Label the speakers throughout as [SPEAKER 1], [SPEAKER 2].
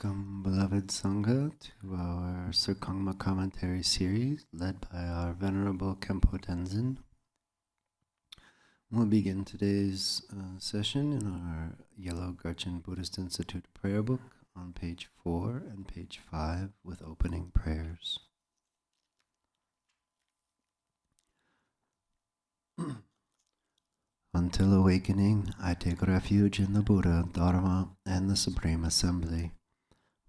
[SPEAKER 1] Welcome, beloved Sangha, to our Serkhangma Commentary series led by our Venerable Khenpo Tenzin. We'll begin today's session in our Yellow Gurchin Buddhist Institute prayer book on page 4 and page 5 with opening prayers. Until awakening, I take refuge in the Buddha, Dharma, and the Supreme Assembly.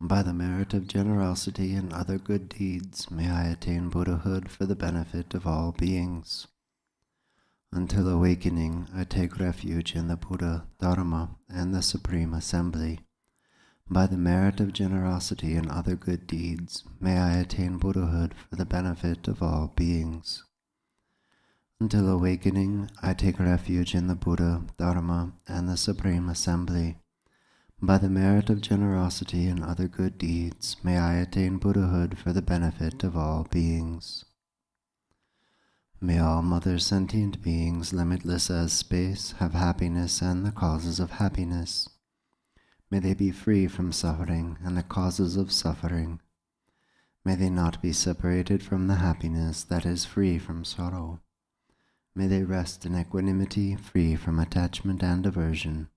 [SPEAKER 1] By the merit of generosity and other good deeds, may I attain Buddhahood for the benefit of all beings. Until awakening, I take refuge in the Buddha, Dharma, and the Supreme Assembly. By the merit of generosity and other good deeds, may I attain Buddhahood for the benefit of all beings. Until awakening, I take refuge in the Buddha, Dharma, and the Supreme Assembly. By the merit of generosity and other good deeds, may I attain Buddhahood for the benefit of all beings. May all mother sentient beings, limitless as space, have happiness and the causes of happiness. May they be free from suffering and the causes of suffering. May they not be separated from the happiness that is free from sorrow. May they rest in equanimity, free from attachment and aversion.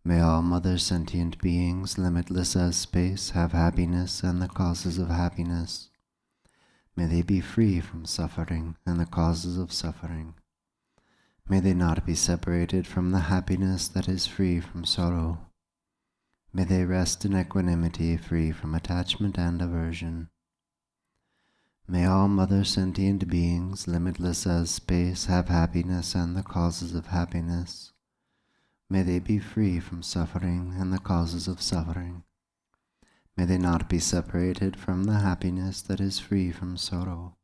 [SPEAKER 1] May all mother sentient beings, limitless as space, have happiness and the causes of happiness. May they be free from suffering and the causes of suffering. May they not be separated from the happiness that is free from sorrow. May they rest in equanimity, free from attachment and aversion. May all mother sentient beings, limitless as space, have happiness and the causes of happiness. May they be free from suffering and the causes of suffering. May they not be separated from the happiness that is free from sorrow.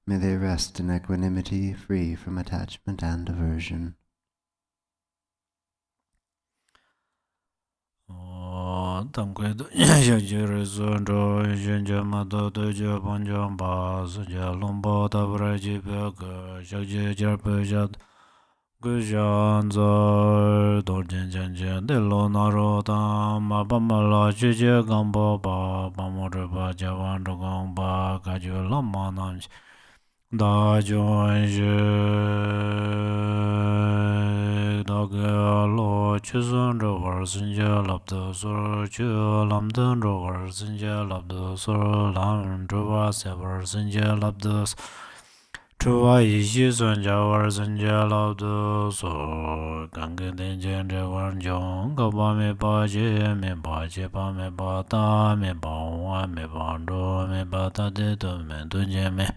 [SPEAKER 1] May they rest in equanimity, free from attachment and aversion.
[SPEAKER 2] Tamquedo Yajirizundo Jinjamado Dojo Bonjamba Suja Lombo Tabraji Bega Jaji Jarpejad Gujanza Dorjin Janjan de Lonaro Tam Mabamala Jiji Gambo Ba Bamodaba Javando Gamba Gaju Lamanam Da Jonje Dagalo Chizun Roversinja Labdo Sor Lamdan Roversinja Labdo Sor Lam Drova Seversinja Labdos Trua Yishi Sunja Varsinja Labdo Sor Gangan Denjan Javan Jong Gaba Me Baje Me Baje Pa Me Bata Me Bawa Me Bando Me Bata De To Me Dunje Me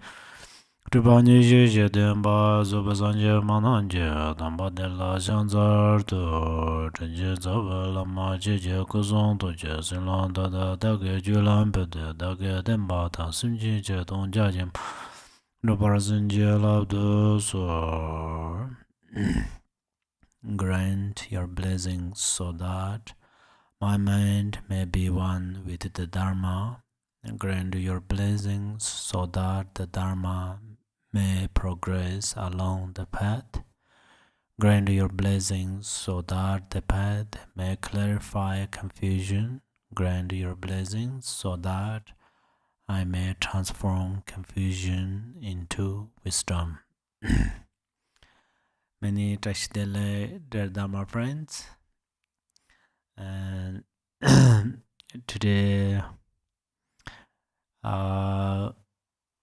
[SPEAKER 2] Tribani Jeje Demba Zobazanje Mananje Damba de la Janzar to Tenje Zavala Jeje Kuzon to Jesulan da Dage Julan Pede Dage Demba Ta Simji Jeton Jajim Nobarzanje Labdo So grant your blessings so that my mind may be one with the Dharma. Grant your blessings so that the Dharma may progress along the path. Grant your blessings so that the path may clarify confusion. Grant your blessings so that I may transform confusion into wisdom. Many Tashdele, dear Dharma friends, and today I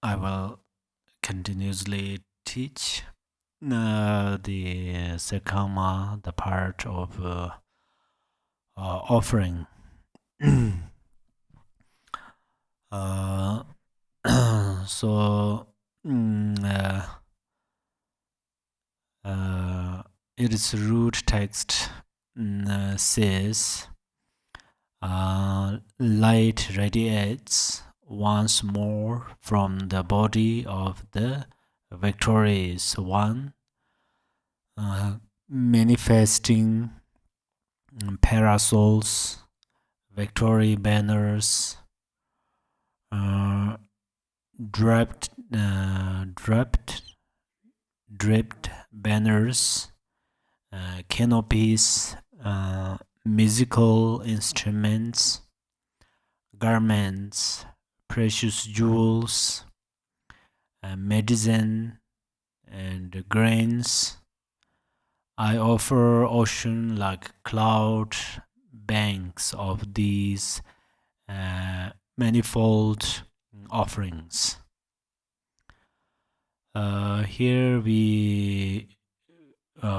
[SPEAKER 2] will continuously teach the Serkhangma, the part of offering. So its root text says, light radiates once more from the body of the victorious one, manifesting parasols, victory banners, draped banners, canopies, musical instruments, garments, precious jewels, medicine, and grains. I offer ocean like cloud banks of these manifold offerings. Here we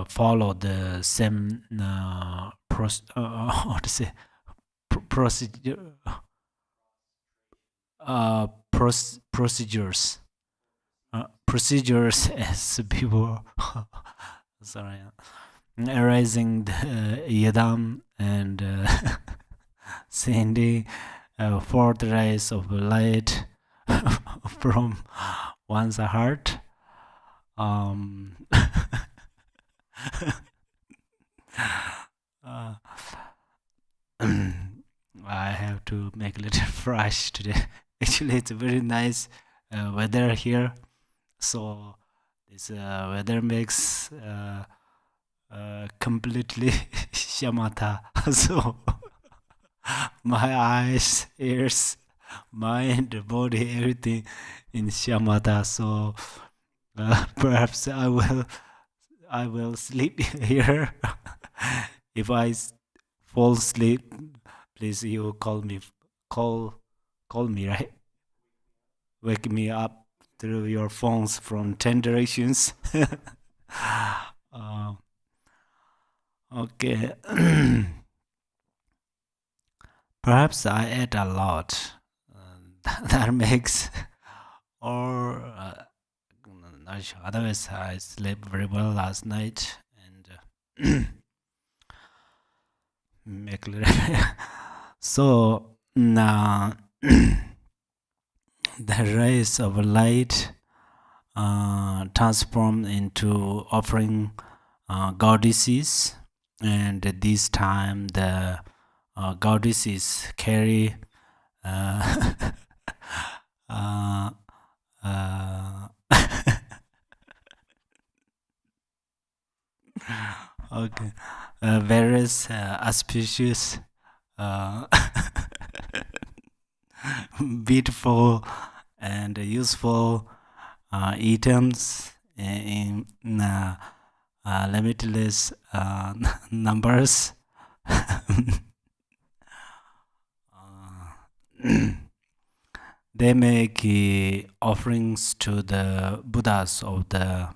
[SPEAKER 2] follow the same how to say procedure procedures as people sorry arising the yadam and sending fourth rays of light from one's heart. I have to make a little fresh today. Actually, it's a very nice weather here, so this weather makes completely shamatha. So my eyes, ears, mind, body, everything in shamatha. So perhaps I will sleep here. If I fall asleep, please you call me, right? Wake me up through your phones from 10 directions. Okay. Perhaps I ate a lot. That makes, or not sure. Otherwise, I slept very well last night and make so now the rays of light transform into offering goddesses, and this time the goddesses carry okay, various auspicious beautiful and useful items in limitless numbers. They make offerings to the Buddhas of the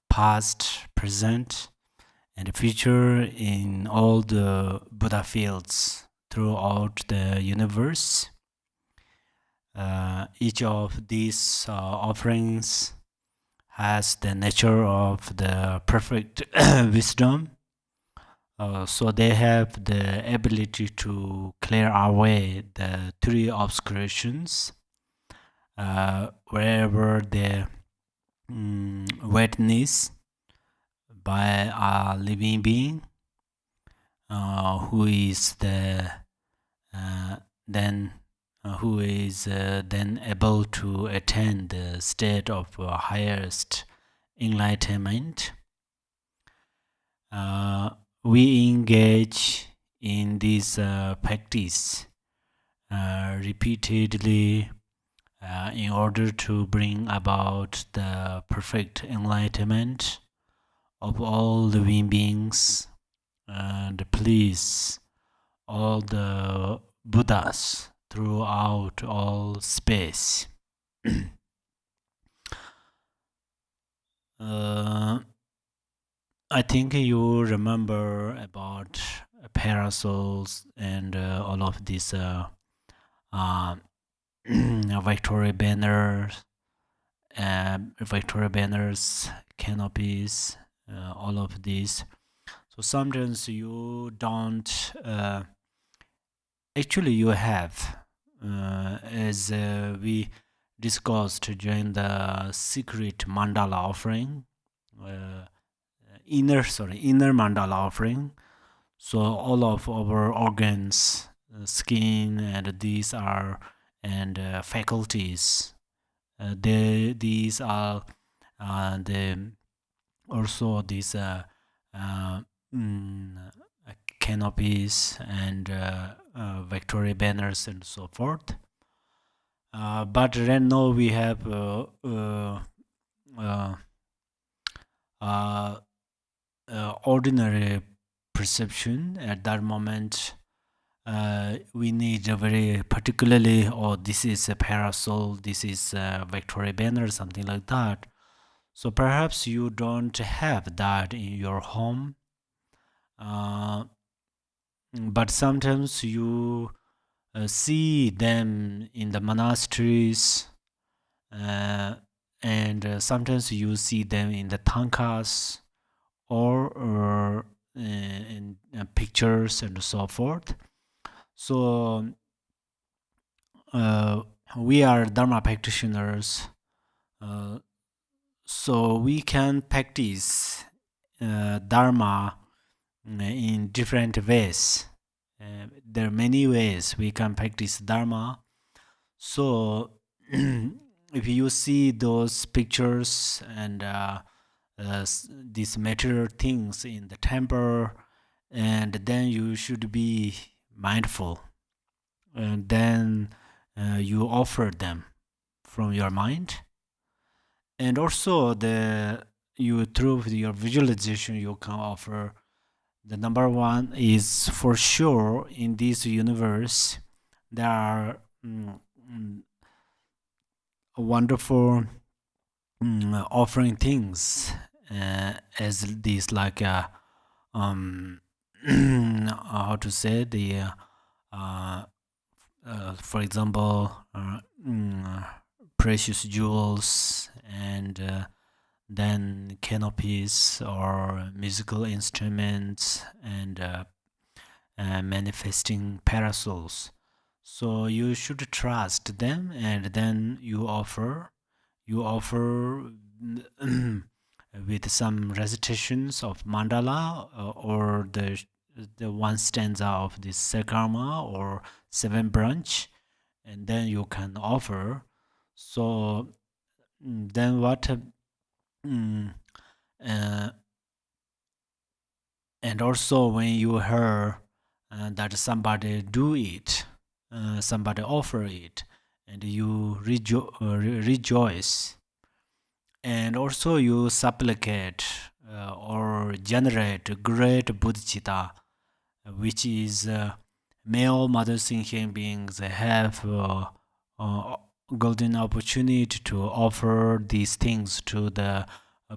[SPEAKER 2] past, present, and future in all the Buddha fields throughout the universe. Each of these offerings has the nature of the perfect wisdom. So they have the ability to clear away the three obscurations wherever the wetness by a living being who is then able to attain the state of highest enlightenment. We engage in this practice repeatedly in order to bring about the perfect enlightenment of all living beings and please all the Buddhas throughout all space. I think you remember about parasols and all of these Victoria banners, canopies, all of these. So sometimes you don't. Actually, you have, as we discussed during the secret mandala offering, inner mandala offering. So all of our organs, skin, and these are and faculties. These are the also these canopies and victory banners and so forth. But right now we have ordinary perception. At that moment, we need a very particularly, oh, this is a parasol, this is a victory banner, something like that. So perhaps you don't have that in your home, but sometimes you see them in the monasteries, and sometimes you see them in the tankas or in pictures and so forth. So we are Dharma practitioners, so we can practice Dharma in different ways. There are many ways we can practice Dharma. So if you see those pictures and these material things in the temple, and then you should be mindful, and then you offer them from your mind. And also you through your visualization you can offer. The number one is, for sure, in this universe there are wonderful offering things, as these, like how to say, the for example, precious jewels, and then canopies or musical instruments, and manifesting parasols. So you should trust them, and then you offer with some recitations of Mandala, or the one stanza of this Serkhangma or seven branch, and then you can offer. So then what? And also when you hear that somebody do it, somebody offer it, and you rejoice, and also you supplicate or generate great bodhicitta, which is male mother sentient beings have golden opportunity to offer these things to the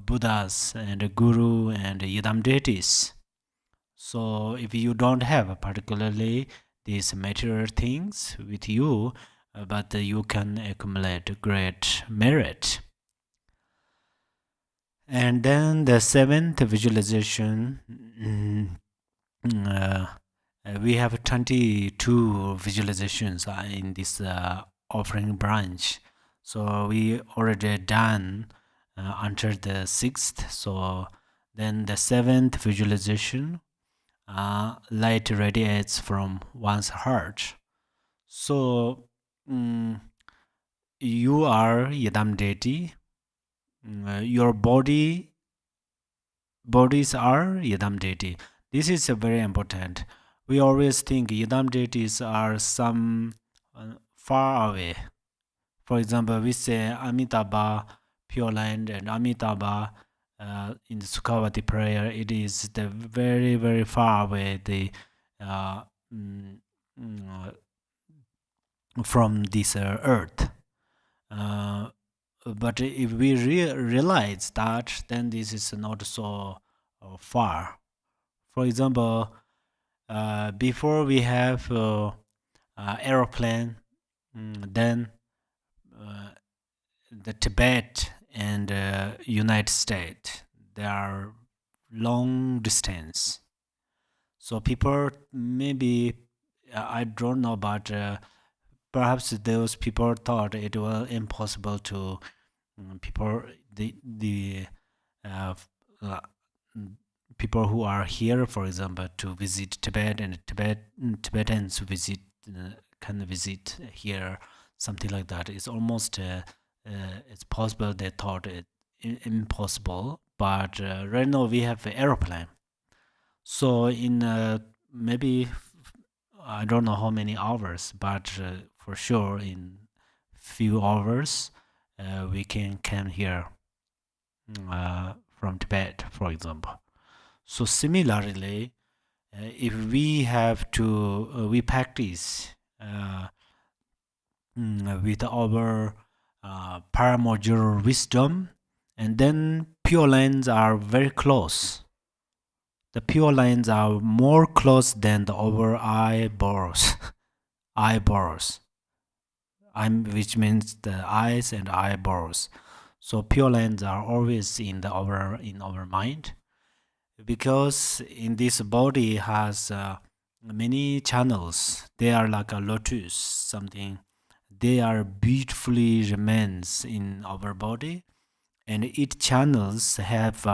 [SPEAKER 2] Buddhas and the Guru and the Yidam deities. So if you don't have particularly these material things with you, but you can accumulate great merit. And then the seventh visualization, we have 22 visualizations in this offering branch. So we already done until the sixth. So then the seventh visualization, light radiates from one's heart. So you are Yidam deity. Your bodies are Yidam deity. This is very important. We always think Yidam deities are some far away. For example, we say Amitabha, Pure Land, and Amitabha in the Sukhavati prayer. It is the very, very far away from this earth. But if we realize that, then this is not so far. For example, before we have aeroplane, then the Tibet and United States, they are long distance. So people, maybe, I don't know, but perhaps those people thought it was impossible to people people who are here, for example, to visit Tibet, and Tibetans can visit here, something like that. It's almost it's possible. They thought it impossible, but right now we have an aeroplane. So in maybe I don't know how many hours, but for sure in few hours we can come here from Tibet, for example. So similarly, if we have to we practice with our primordial wisdom, and then pure lines are very close. The pure lines are more close than our eyeballs. Eyeballs, which means the eyes and eyeballs. So pure lines are always in our mind, because in this body has many channels. They are like a lotus, something. They are beautifully remains in our body, and each channels have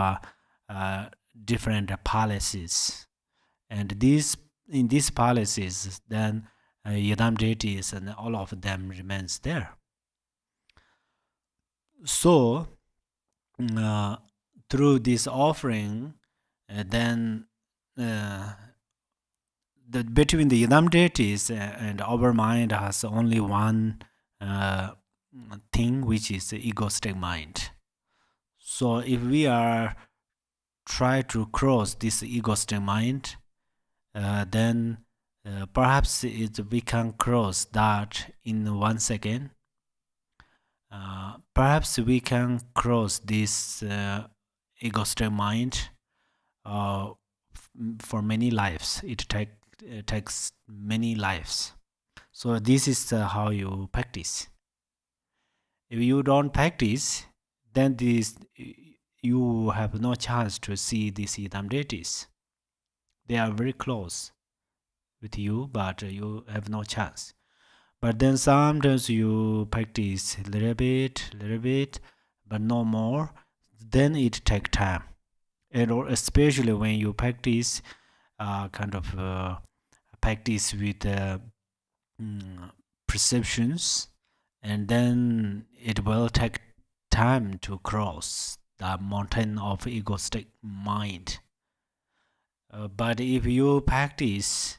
[SPEAKER 2] different palaces, and in these palaces, then Yadam deities and all of them remains there. So through this offering, then between the Yadam deities and our mind has only one thing, which is the egoistic mind. So if we are try to cross this egoistic mind, then perhaps we can cross that in 1 second. Perhaps we can cross this egoistic mind for many lives. It takes many lives. So this is how you practice. If you don't practice, then you have no chance to see these Yadam deities. They are very close with you, but you have no chance. But then sometimes you practice a little bit, but no more. Then it takes time, and or especially when you practice practice with perceptions, and then it will take time to cross the mountain of egoistic mind. But if you practice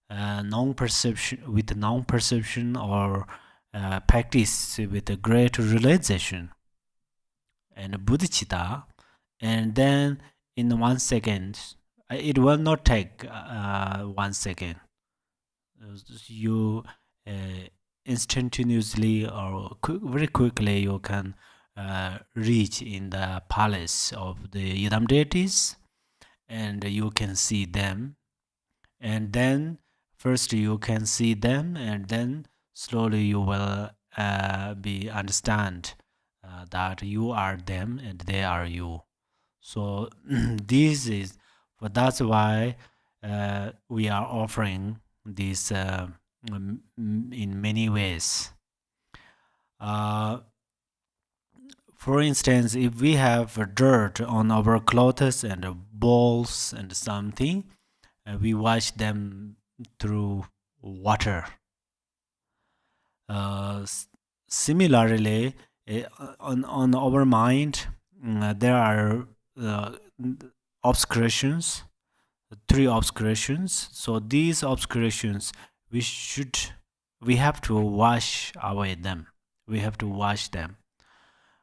[SPEAKER 2] non-perception or practice with a great realization and bodhicitta, and then in 1 second, it will not take 1 second. You instantaneously or very quickly you can reach in the palace of the Yadam deities, and you can see them, and then first you can see them, and then slowly you will be understand that you are them and they are you. So this is, but that's why we are offering this in many ways. For instance, if we have dirt on our clothes and balls and something, we wash them through water. Similarly, on our mind, there are obscurations, 3 obscurations. So these obscurations, we have to wash away them. We have to wash them.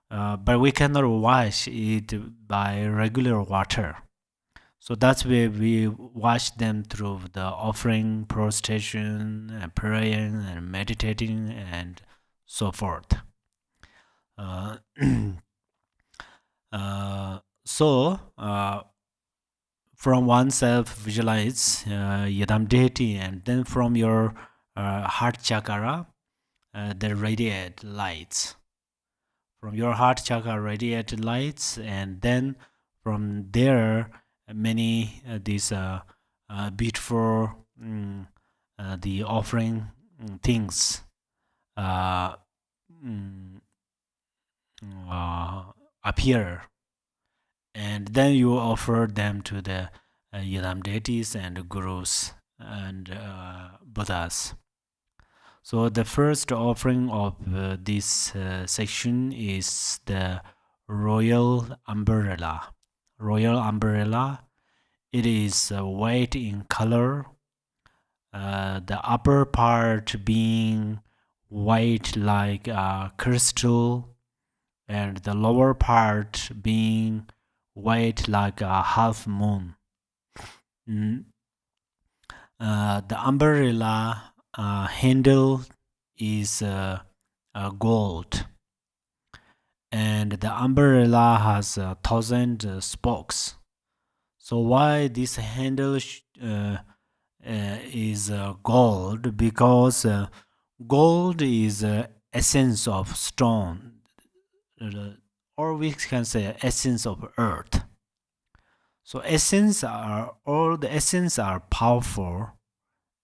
[SPEAKER 2] But we cannot wash it by regular water. So that's where we wash them through the offering, prostration, and praying, and meditating, and so forth. So from oneself visualize Yadam deity, and then from your heart chakra, the radiate lights. From your heart chakra radiate lights, and then from there many these beautiful the offering things appear, and then you offer them to the Yadam deities and gurus and Buddhas. So the first offering of this section is the royal umbrella. Royal umbrella it is white in color, the upper part being white like crystal, and the lower part being white like a half moon. The umbrella handle is gold, and the umbrella has 1,000 spokes. So why this handle is gold? Because gold is essence of stone, or we can say essence of earth. So all the essence are powerful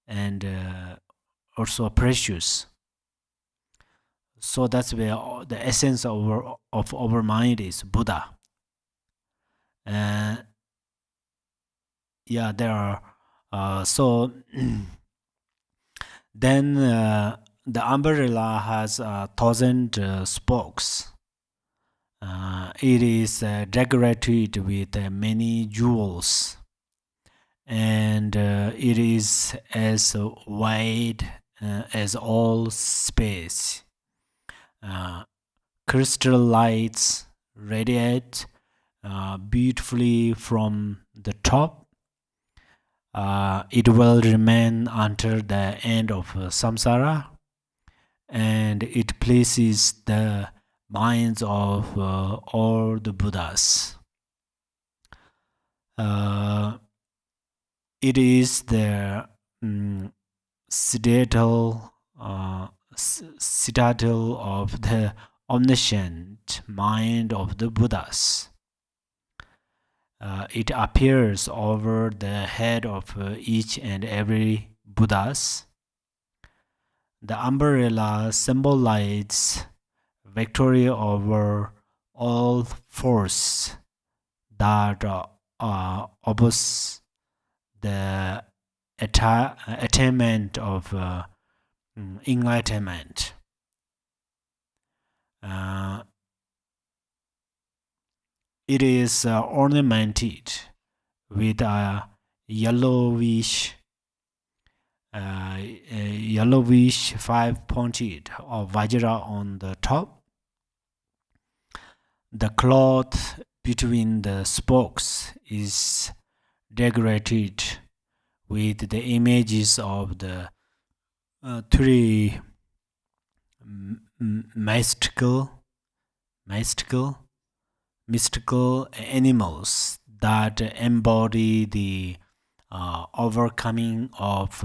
[SPEAKER 2] and also precious. So that's where the essence of our mind is Buddha. And yeah, there are so then the umbrella has 1,000 spokes. It is decorated with many jewels, and it is as wide as all space. Crystal lights radiate beautifully from the top. It will remain until the end of samsara, and it pleases the minds of all the Buddhas. It is the citadel of the omniscient mind of the Buddhas. It appears over the head of each and every Buddhas. The umbrella symbolizes victory over all force that oppose the attainment of enlightenment. It is ornamented with a yellowish five-pointed or vajra on the top. The cloth between the spokes is decorated with the images of the three mystical animals that embody the overcoming of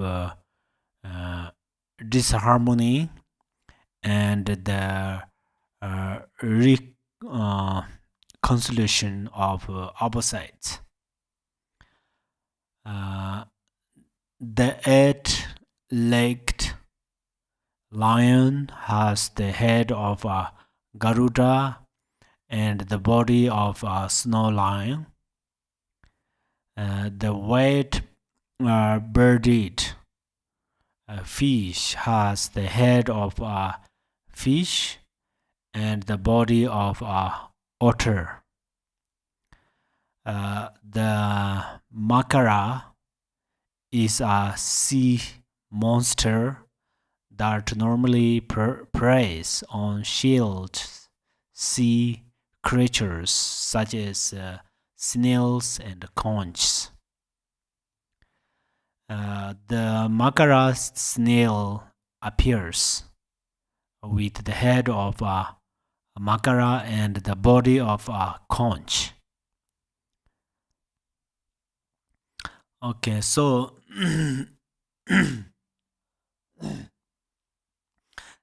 [SPEAKER 2] disharmony and the reconciliation of opposites. The eight-legged lion has the head of a Garuda and the body of a snow lion. The white-birded fish has the head of a fish and the body of a otter. The makara is a sea monster that normally preys on shield sea creatures such as snails and conchs. The makara snail appears with the head of a makara and the body of a conch. Okay, so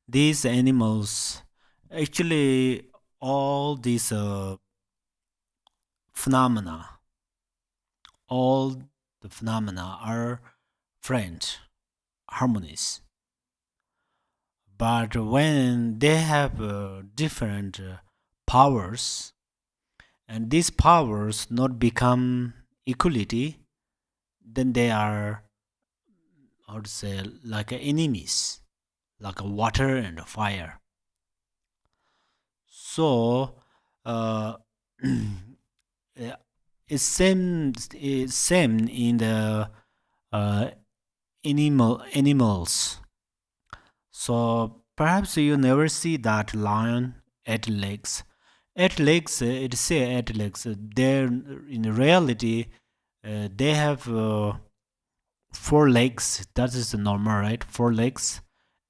[SPEAKER 2] these animals, actually all these phenomena, all the phenomena are friends, harmonies. But when they have different powers, and these powers not become equality, then they are, how to say, like enemies, like a water and a fire. So yeah, it's same in the animals. So perhaps you never see that lion 8 legs. 8 legs, it say 8 legs. They're in reality, they have 4 legs. That is normal, right? 4 legs,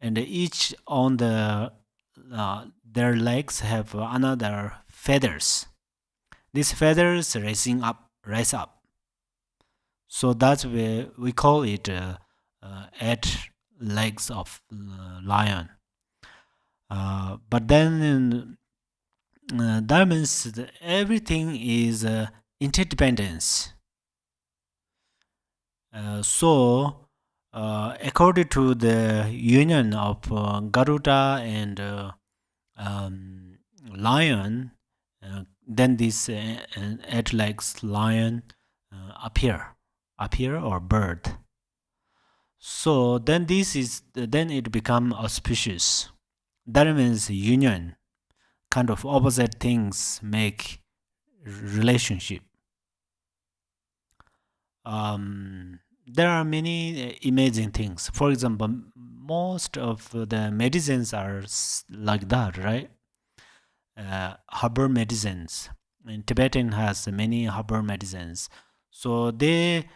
[SPEAKER 2] and each on their legs have another feathers. These feathers rise up. So that's why we call it 8 legs of lion. But then that means that everything is interdependence. So, according to the union of Garuda and lion, then this 8 legs lion appear or bird. So then then it become auspicious. That means union, kind of opposite things make relationship. There are many amazing things. For example, most of the medicines are like that, right? Herbal medicines. And Tibetan has many herbal medicines. So they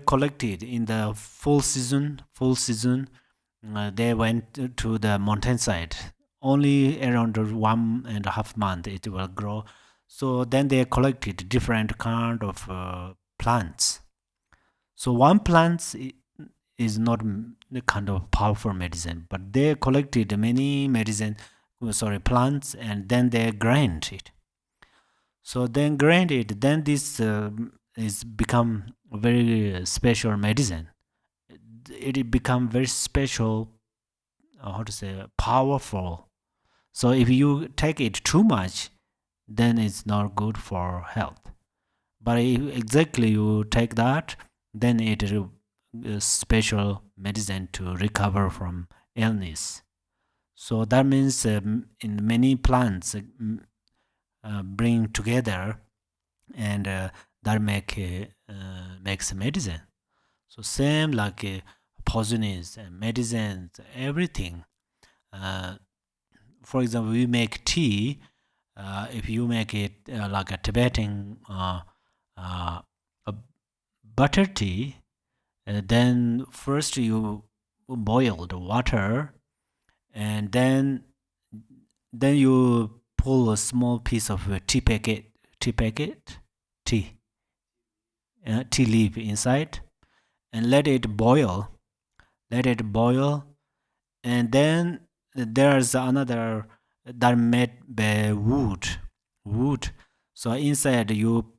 [SPEAKER 2] collected in the full season. They went to the mountainside. Only around 1.5 months it will grow. So then they collected different kind of plants. So one plant is not the kind of powerful medicine, but they collected many plants, and then they grind it. So then grind it, then this is become very special medicine. It become very special, how to say, powerful. So if you take it too much, then it's not good for health. But if exactly you take that, then it is special medicine to recover from illness. So that means in many plants bring together, and that makes medicine. So same like poisons and medicines, everything. For example, we make tea. If you make it like a Tibetan a butter tea, then first you boil the water, and then you pull a small piece of tea tea leaf inside, and let it boil. And then there's another that made by wood. So inside you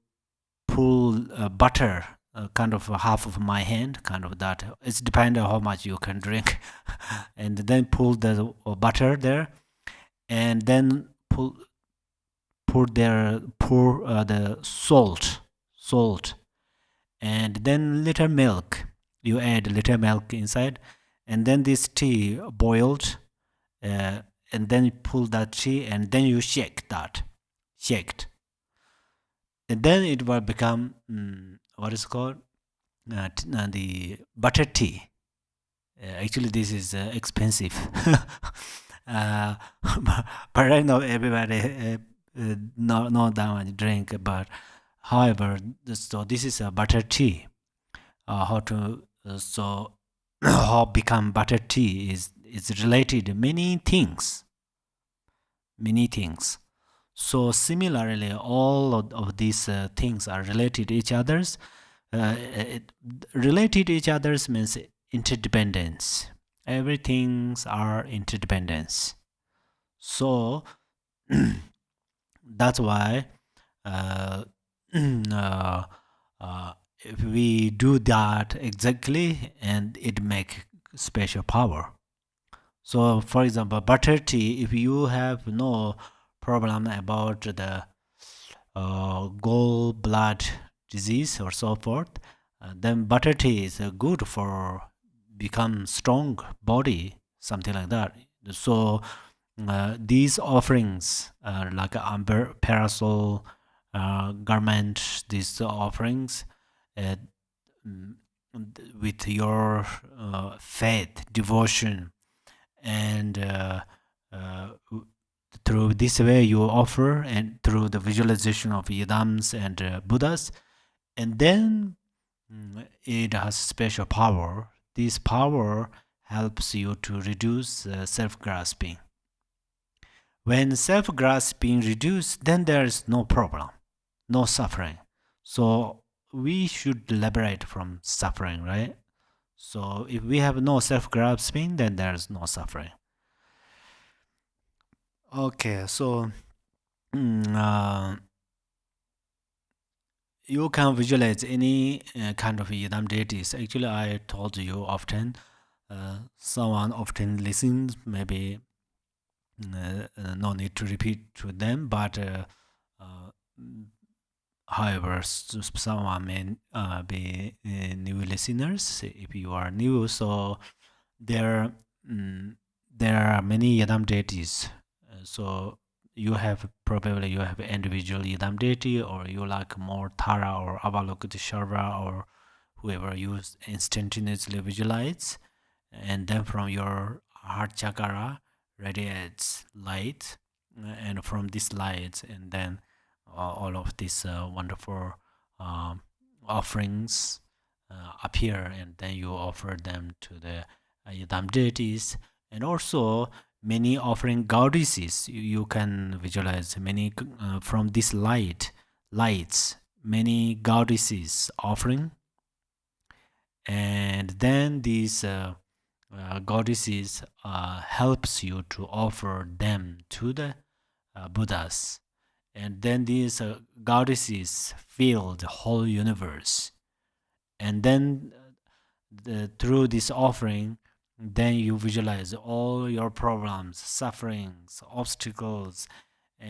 [SPEAKER 2] pull butter, kind of half of my hand, kind of that. It's depends on how much you can drink. And then pull the butter there, and then pour the salt, and then little milk. You add little milk inside, and then this tea boiled, and then you pull that tea, and then you shaked, and then it will become what is called the butter tea. Actually, this is expensive. uh, but right now everybody not that much drink. But however, so this is a butter tea. So how become butter tea is related to many things. So similarly, all of these things are related to each others. Related to each others means interdependence. Everything's are interdependence. So that's why if we do that exactly, and it make special power. So for example, butter tea, if you have no problem about the gallbladder disease or so forth, then butter tea is good for become strong body, something like that. So these offerings like amber parasol, garment these offerings uh, with your faith, devotion, and through this way you offer, and through the visualization of yidams and Buddhas, and then it has special power. This power helps you to reduce self-grasping. When self-grasping reduced, then there is no problem, no suffering. So we should liberate from suffering, right? So if we have no self-grasping, then there is no suffering. Okay, so you can visualize any kind of yidam deities. Actually, I told you often. Someone often listens, maybe no need to repeat to them, but however, someone may be new listeners if you are new. So there, there are many yidam deities. So you have individual yidam deity, or you like more Tara or Avalokiteshvara or whoever you instantaneously visualize, and then from your heart chakra radiates light, and from this light, and then all of these wonderful um, offerings appear, and then you offer them to the yidam deities, and also many offering goddesses. You can visualize many from this lights, many goddesses offering, and then these goddesses helps you to offer them to the Buddhas, and then these goddesses fill the whole universe, and then through this offering, then you visualize all your problems, sufferings, obstacles,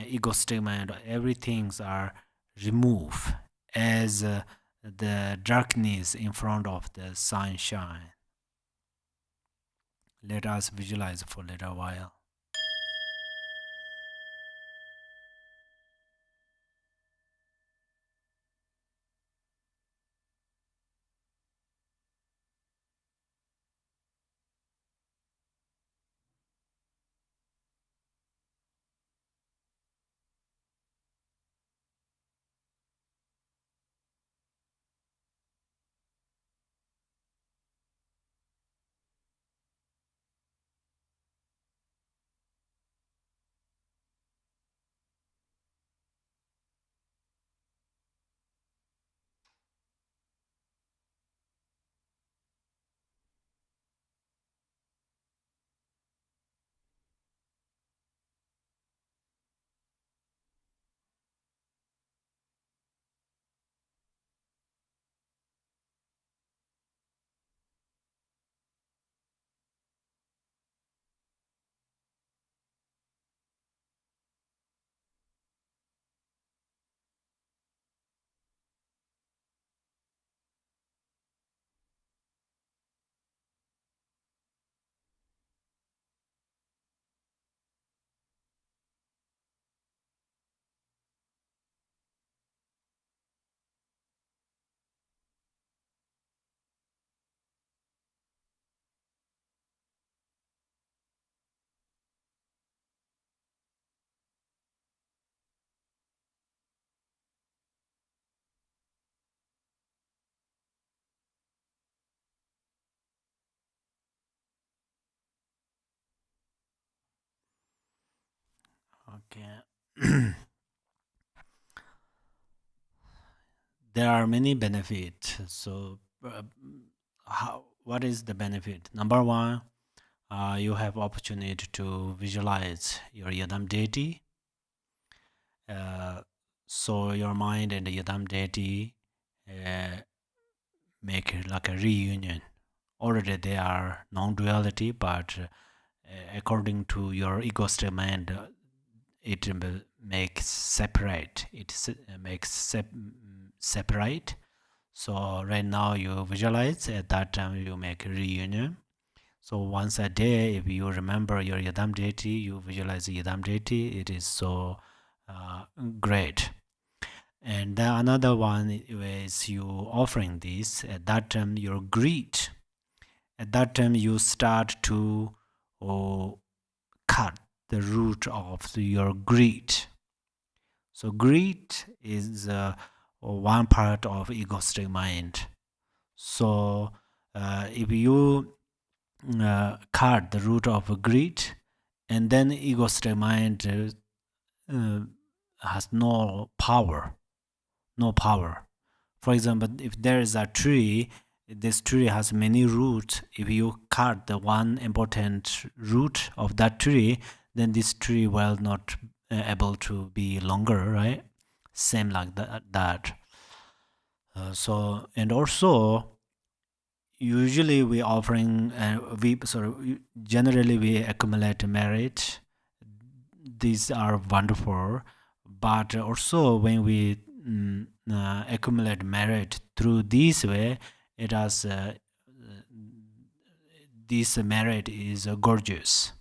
[SPEAKER 2] ego stigma, and everything are removed as the darkness in front of the sunshine. Let us visualize for a little while. Okay. There are many benefits. So, what is the benefit? Number one, you have opportunity to visualize your yidam deity. Uh, so your mind and the yidam deity uh, make it like a reunion. Already they are non-duality, but according to your ego state mind, it makes separate. Makes separate. So right now you visualize, at that time you make a reunion. So once a day, if you remember your yidam deity, you visualize the yidam deity. It is so great. And then another one is you offering this. At that time, your greed. At that time, you start to cut the root of your greed. So greed is one part of egoistic mind. So if you cut the root of greed, and then egoistic mind has no power. For example, if there is a tree, this tree has many roots. If you cut the one important root of that tree, then this tree will not able to be longer, right? Same like that. So, and also usually we offering generally we accumulate merit. These are wonderful, but also when we accumulate merit through this way, it has this merit is gorgeous.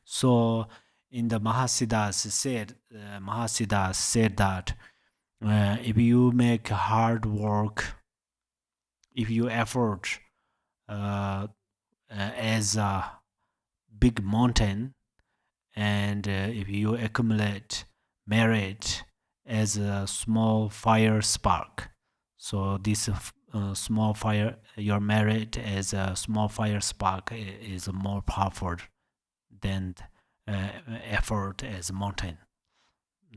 [SPEAKER 2] So in the Mahasiddhas said that if you make hard work, if you effort as a big mountain, and if you accumulate merit as a small fire spark, so this small fire, your merit as a small fire spark is more powerful than effort as a mountain.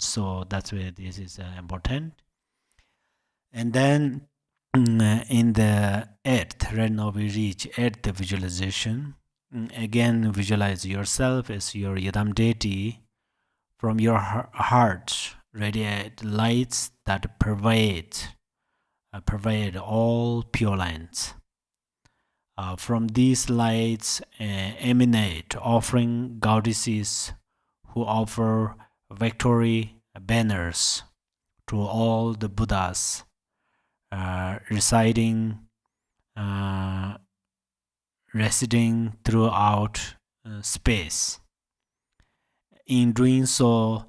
[SPEAKER 2] So that's why this is important. And then in the eighth, right now we reach eighth visualization. Again, visualize yourself as your Yadam deity. From your heart radiate lights that pervade all pure lands. From these lights emanate offering goddesses who offer victory banners to all the Buddhas residing throughout space. In doing so,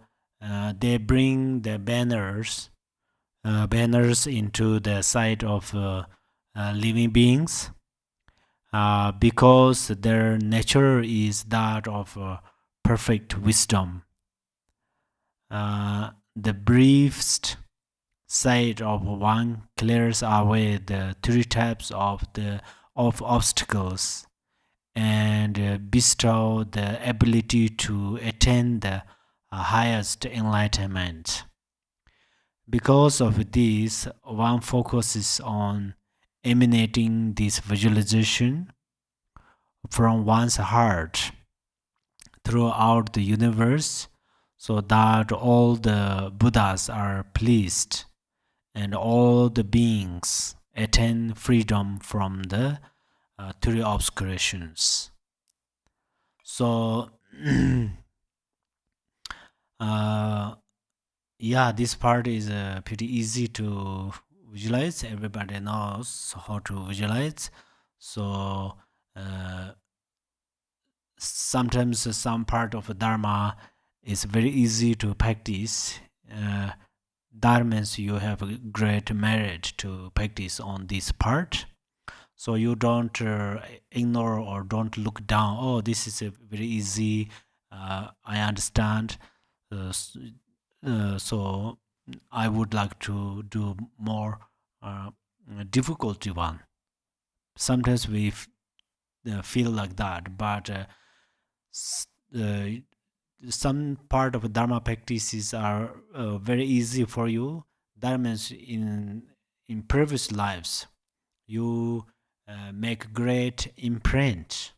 [SPEAKER 2] they bring the banners into the sight of living beings, because their nature is that of perfect wisdom. The briefest sight of one clears away the three types of obstacles and bestow the ability to attain the highest enlightenment. Because of this, one focuses on emanating this visualization from one's heart throughout the universe, so that all the Buddhas are pleased and all the beings attain freedom from the three obscurations. So yeah, this part is pretty easy to visualize. Everybody knows how to visualize. So sometimes some part of Dharma is very easy to practice. That means you have a great merit to practice on this part. So you don't ignore or don't look down. Oh, this is a very easy. I understand. So I would like to do more difficulty one. Sometimes we feel like that, but some part of Dharma practices are very easy for you. That means in previous lives, you make great imprint.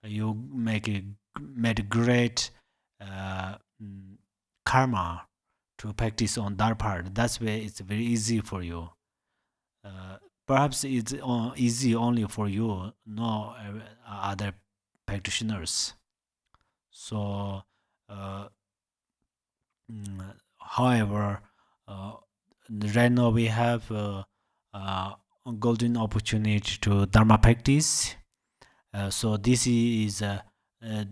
[SPEAKER 2] You made great karma to practice on that part. That's why it's very easy for you. Perhaps it's easy only for you, no other practitioners. So, however, right now we have a golden opportunity to Dharma practice. So this is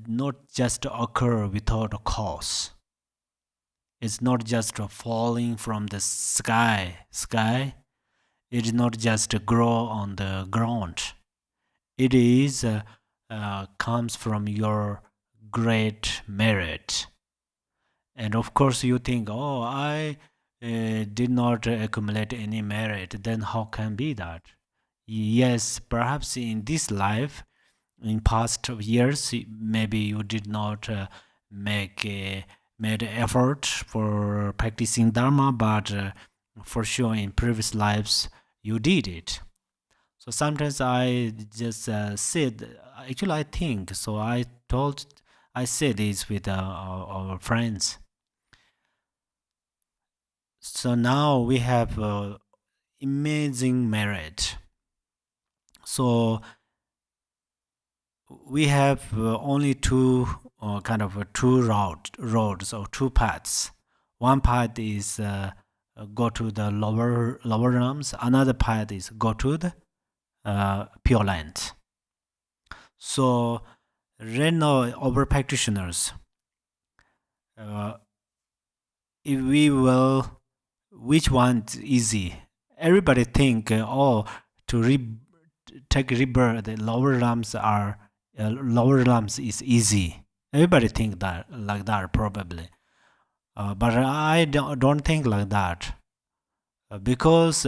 [SPEAKER 2] not just occur without a cause. It's not just falling from the sky. It is not just grow on the ground. It is comes from your great merit. And of course, you think, oh, I did not accumulate any merit. Then how can be that? Yes, perhaps in this life, in past years, maybe you did not made effort for practicing Dharma, but for sure in previous lives you did it. So sometimes I just said, actually I think, so I said this with our friends. So now we have amazing merit. So we have only two roads or two paths. One path is go to the lower realms. Another path is go to the Pure Land. So right now, our practitioners, if we will, which one is easy? Everybody think, to take rebirth, the lower realms is easy. Everybody think that like that probably, but I don't think like that, because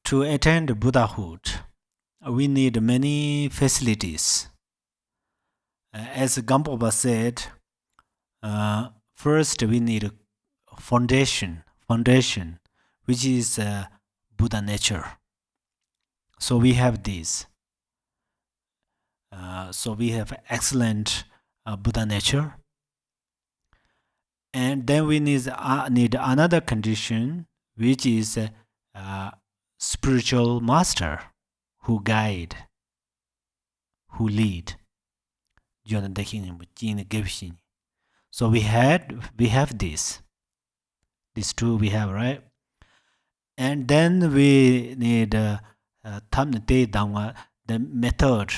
[SPEAKER 2] to attain Buddhahood, we need many facilities. As Gampopa said, first we need a foundation, which is Buddha nature. So we have this. So we have excellent Buddha nature. And then we need another condition, which is spiritual master who guide, who lead. So we have this. These two we have, right? And then we need the method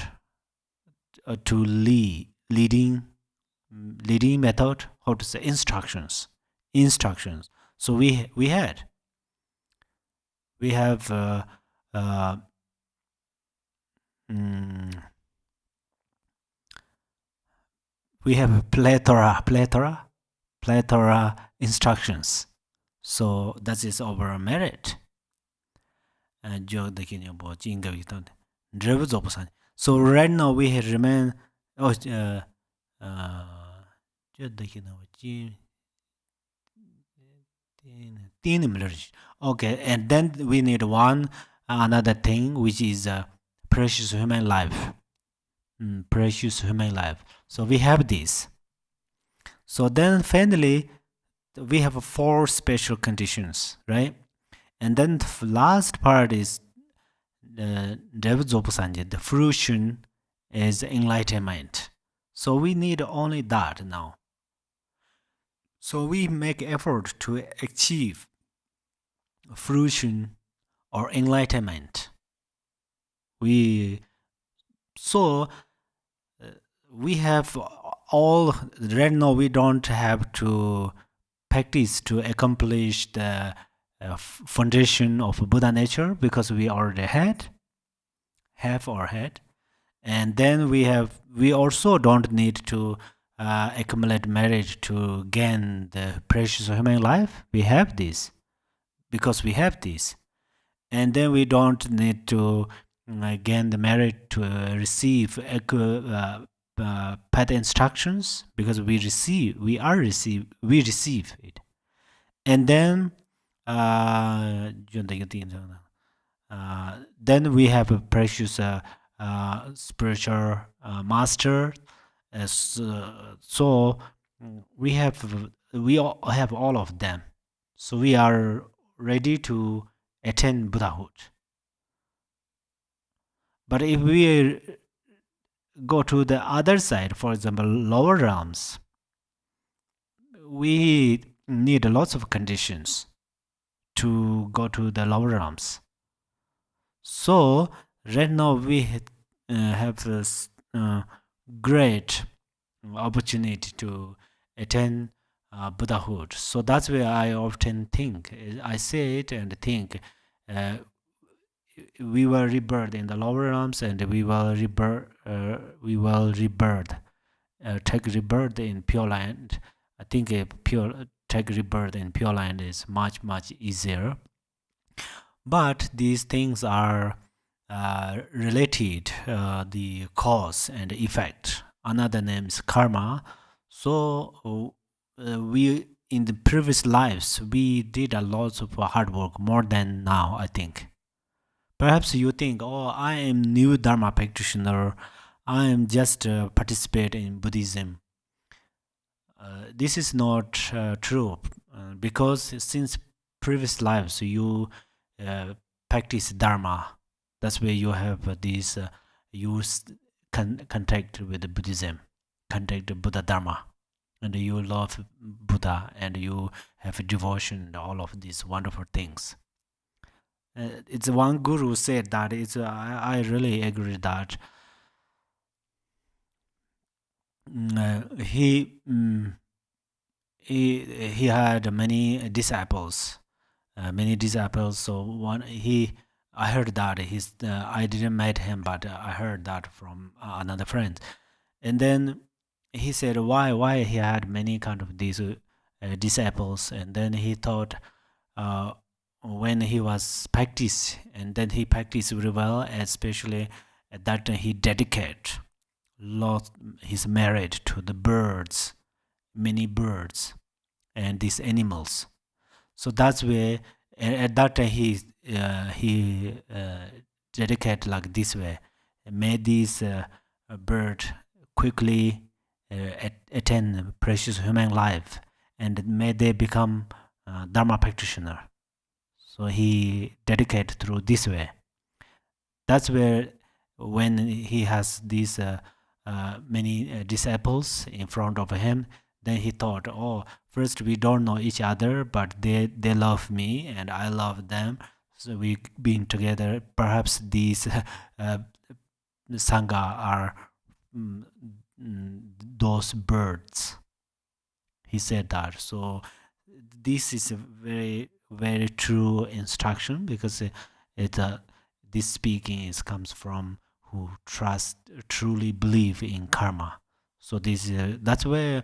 [SPEAKER 2] to leading method, how to say, instructions. So we have we have a plethora instructions. So that is our merit. So right now we have remain. Okay, and then we need another thing, which is precious human life. Precious human life. So we have this. So then finally, we have 4 special conditions, right? And then the last part is the fruition is enlightenment. So we need only that now. So we make effort to achieve fruition or enlightenment. We have all, right now we don't have to practice to accomplish the foundation of Buddha nature, because we already have or had. And then we also don't need to accumulate merit to gain the precious human life. We have this because we have this. And then we don't need to gain the merit to receive path instructions, because we receive it. And then then we have a precious spiritual master. So we all have all of them. So we are ready to attain Buddhahood. But if we go to the other side, for example, lower realms, we need lots of conditions to go to the lower realms. So right now we have this great opportunity to attain Buddhahood. So that's where I often think. I say it and think. Uh, we will rebirth in the lower realms, and we will rebirth. Take rebirth in Pure Land. I think take rebirth in Pure Land is much easier. But these things are related, the cause and effect. Another name is karma. So we in the previous lives we did a lot of hard work, more than now, I think. Perhaps you think, oh, I am new Dharma practitioner, I am just participate in Buddhism. This is not true, because since previous lives you practice Dharma. That's where you have these contact with Buddhism, contact Buddha Dharma, and you love Buddha, and you have devotion, and all of these wonderful things. It's one guru said that I really agree that he had many disciples. So I heard that I didn't meet him, but I heard that from another friend. And then he said why he had many kind of these disciples. And then he thought, when he was practice, and then he practiced very well, especially at that time he dedicated his merit to the birds, many birds and these animals. So that's where at that time he dedicated like this way, made this bird quickly attain precious human life, and may they become Dharma practitioner. So he dedicated through this way. That's where when he has these many disciples in front of him, then he thought, oh, first we don't know each other, but they love me and I love them. So we being together, perhaps these Sangha are those birds. He said that. So this is a very true instruction, because this speaking comes from who truly believe in karma. So that's where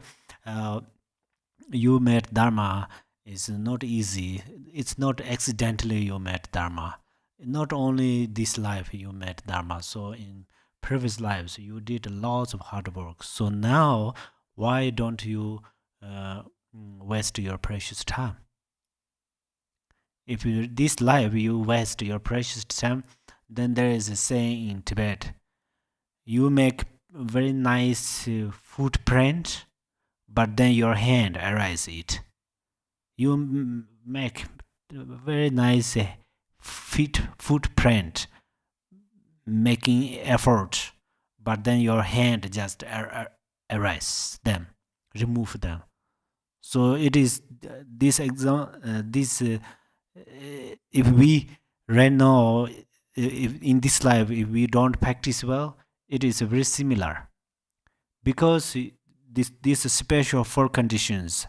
[SPEAKER 2] you met Dharma is not easy. It's not accidentally you met Dharma. Not only this life you met Dharma. So in previous lives you did lots of hard work. So now why don't you waste your precious time? If this life you waste your precious time, then there is a saying in Tibet: you make very nice footprint, but then your hand erases it. You make very nice footprint, making effort, but then your hand just erases them, remove them. So it is this if we right now, if in this life, if we don't practice well, it is very similar, because these special four conditions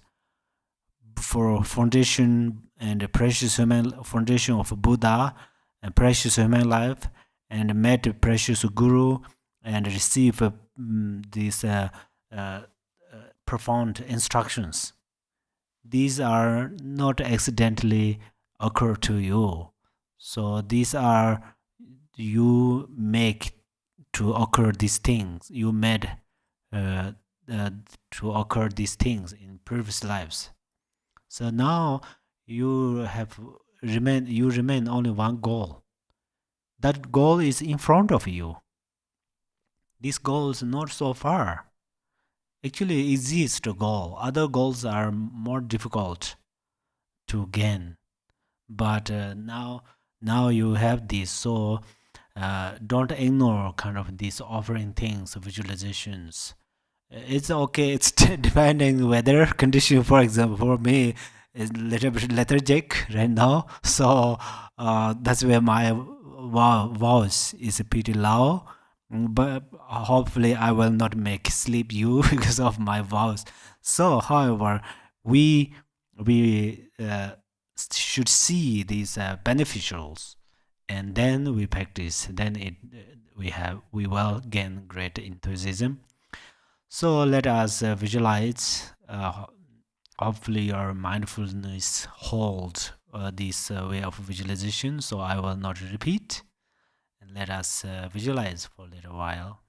[SPEAKER 2] for foundation and precious human foundation of Buddha and precious human life, and met precious guru, and receive these profound instructions. These are not accidentally occur to you. So these are you make to occur these things. You made to occur these things in previous lives. So now you remain only one goal. That goal is in front of you. This goal is not so far. Actually, easiest goal. Other goals are more difficult to gain. But now you have this. So don't ignore kind of these offering things, visualizations. It's okay. It's depending weather condition. For example, for me, is little bit lethargic right now. So that's where my voice is pretty low. but hopefully I will not make sleep you because of my vows. So, however, we should see these beneficials, and then we practice. Then we will gain great enthusiasm. So let us visualize. Hopefully, your mindfulness holds this way of visualization. So I will not repeat. And let us visualize for a little while.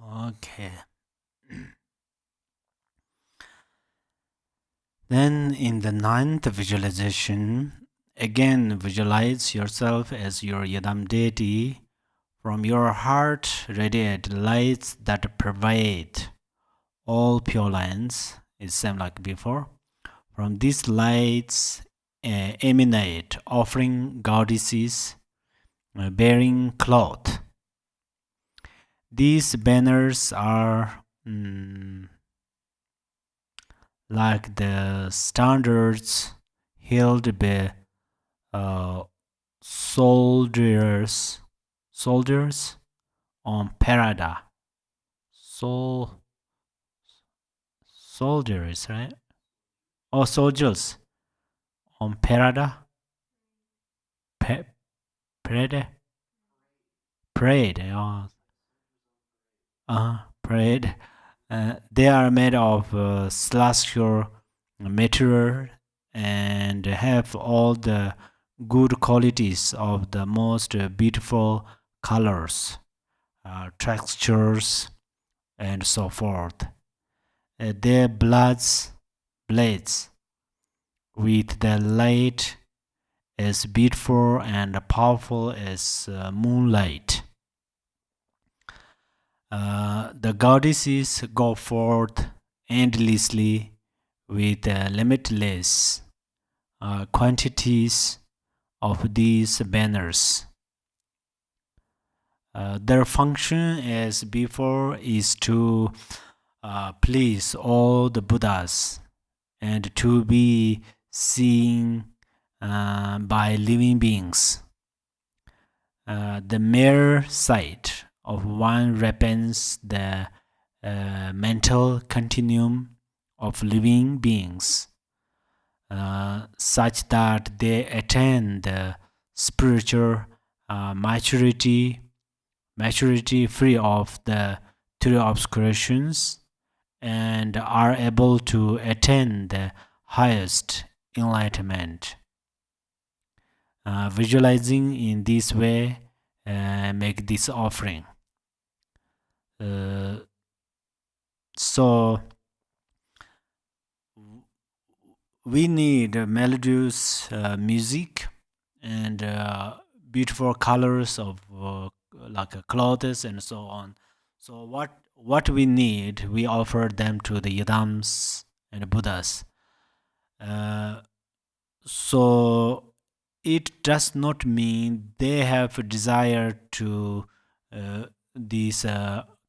[SPEAKER 2] Okay. Then in the ninth visualization, again visualize yourself as your Yadam deity. From your heart radiate lights that pervade all pure lands. It's same like before. From these lights emanate offering goddesses bearing cloth. These banners are like the standards held by soldiers on parada. Soldiers, right? Oh, soldiers on parada. Parade. Parade. Oh, parade. They are made of celestial material and have all the good qualities of the most beautiful colors, textures, and so forth. Their blades with the light as beautiful and powerful as moonlight. The goddesses go forth endlessly with limitless quantities of these banners. Their function, as before, is to please all the Buddhas and to be seen by living beings. The mere sight of one repents the mental continuum of living beings, such that they attain the spiritual maturity free of the three obscurations, and are able to attain the highest enlightenment. Visualizing in this way, make this offering. So we need melodious music and beautiful colors of like clothes and so on. So what we need, we offer them to the Yidams and Buddhas. So it does not mean they have a desire to these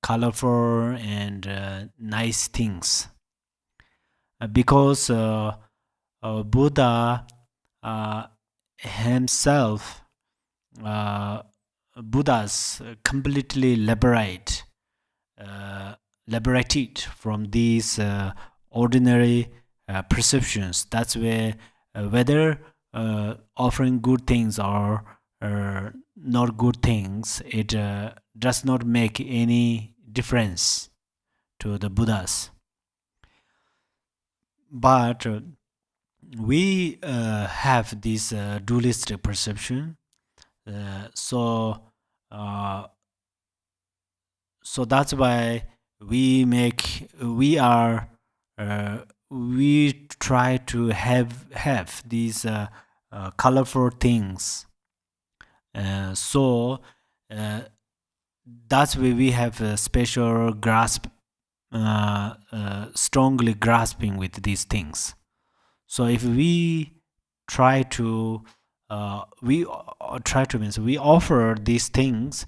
[SPEAKER 2] colorful and nice things, because Buddha himself, Buddhas completely liberated from these ordinary perceptions. That's where whether offering good things or not good things, it does not make any difference to the Buddhas. But we have this dualistic perception, so that's why we try to have these colorful things. So that's why we have a special grasp, strongly grasping with these things. So if we try to we means we offer these things,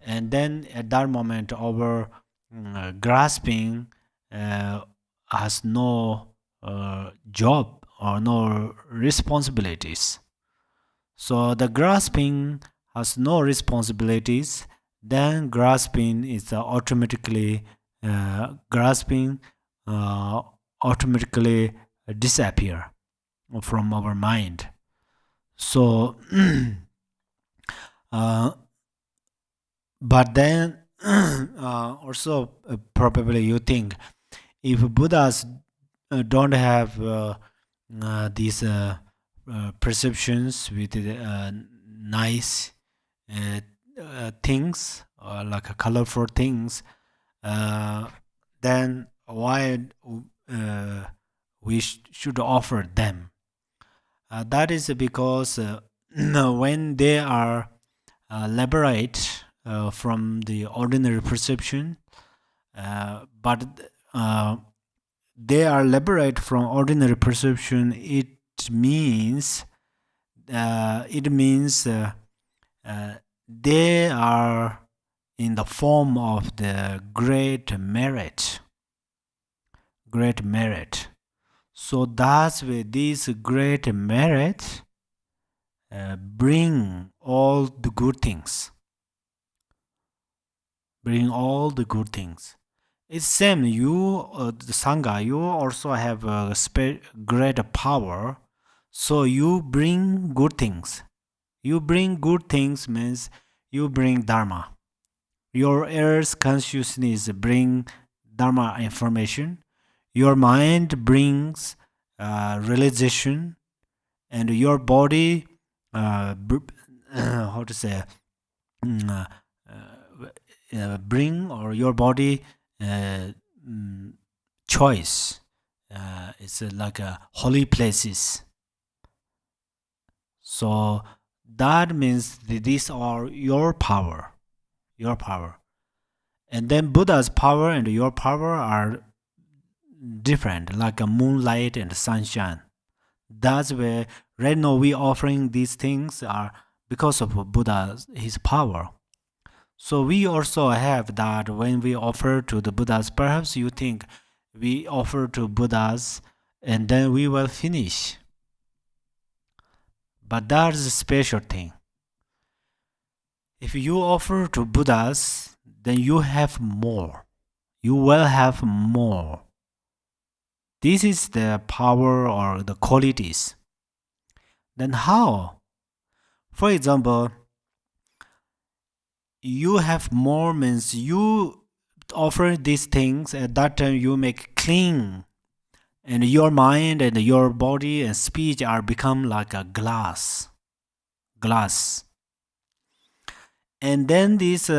[SPEAKER 2] and then at that moment our grasping has no job or no responsibilities. So the grasping has no responsibilities, then grasping is automatically automatically disappear from our mind. So but then also probably you think, if Buddhas don't have these perceptions with nice things, like colorful things, then why we should offer them? That is because when they are liberate from the ordinary perception, but they are liberate from ordinary perception, it means they are in the form of the great merit. So that's where this great merit bring all the good things. It's same, you the Sangha, you also have a great power, so you bring good things. You bring good things means you bring Dharma. Your ear's consciousness bring Dharma information. Your mind brings realization, and your body how to say bring, or your body choice. It's like holy places. So that means these are your power. And then Buddha's power and your power are different, like a moonlight and sunshine. That's where right now we offering these things are because of Buddha, his power. So we also have that when we offer to the Buddhas. Perhaps you think we offer to Buddhas and then we will finish. But that's a special thing. If you offer to Buddhas, then you have more. You will have more. This is the power or the qualities. Then how? For example, you have more means you offer these things, at that time you make clean, and your mind and your body and speech are become like a glass. And then these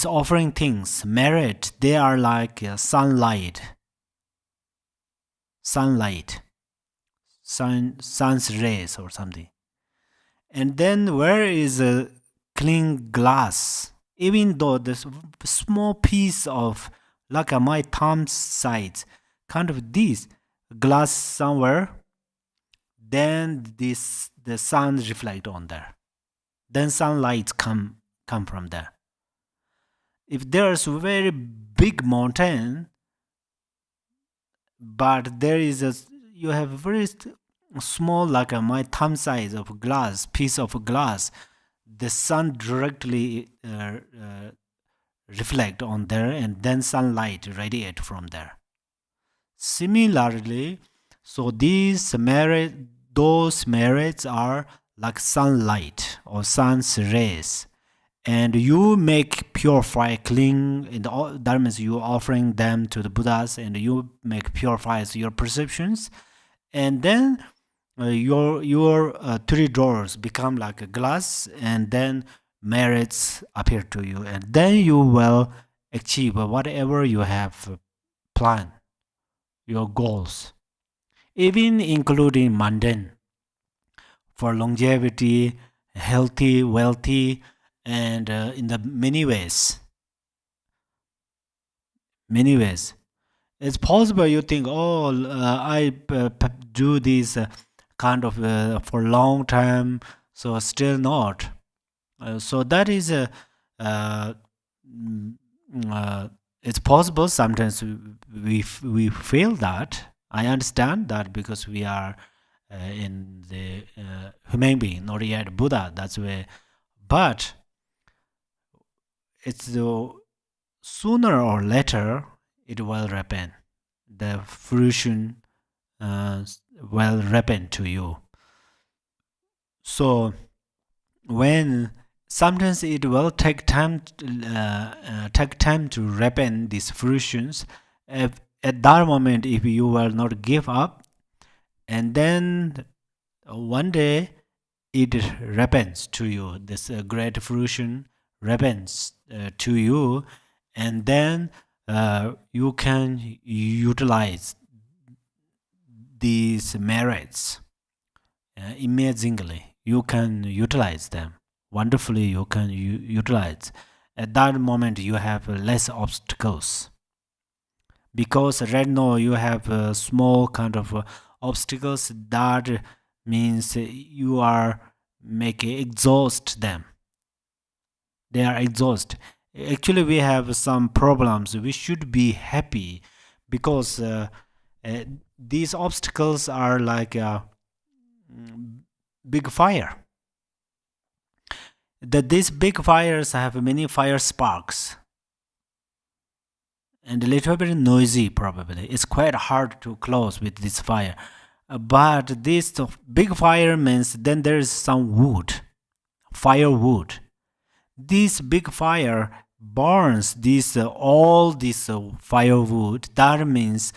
[SPEAKER 2] offering things, merit, they are like sun's rays or something. And then where is clean glass, even though this small piece of like my thumb size, kind of this glass somewhere, then the sun reflect on there. Then sunlight come from there. If there's a very big mountain, but there is you have a very small like my thumb size of glass piece of glass, the sun directly reflect on there, and then sunlight radiate from there. Similarly, so those merits are like sunlight or sun's rays, and you make purify clean, and that means you offering them to the Buddhas, and you make purifies your perceptions, and then your three doors become like a glass, and then merits appear to you, and then you will achieve whatever you have planned, your goals, even including mundane, for longevity, healthy, wealthy, and in the many ways. Many ways. It's possible you think, oh, I do this kind of for a long time, so still not. So that is uh, mm, it's possible sometimes we feel that. I understand that because we are in the human being, not yet Buddha. That's why, but it's sooner or later it will happen. The fruition will happen to you. So when sometimes it will take time to ripen these fruitions. At that moment, if you will not give up, and then one day it ripens to you. This great fruition ripens to you, and then you can utilize these merits amazingly. You can utilize them wonderfully. You can utilize. At that moment, you have less obstacles, because right now you have a small kind of obstacles. That means you are making exhaust them. They are exhaust. Actually, we have some problems. We should be happy because these obstacles are like a big fire. That these big fires have many fire sparks and a little bit noisy. Probably it's quite hard to close with this fire. But this big fire means then there is some wood, firewood. This big fire burns this all this firewood. That means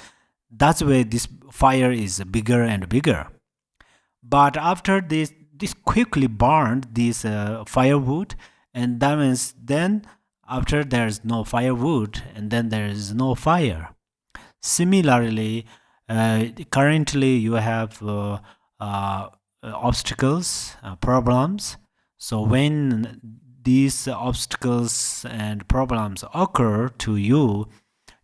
[SPEAKER 2] that's why this fire is bigger and bigger. But after this quickly burned this firewood, and that means then after there's no firewood, and then there is no fire. Similarly, currently you have obstacles, problems. So when these obstacles and problems occur to you,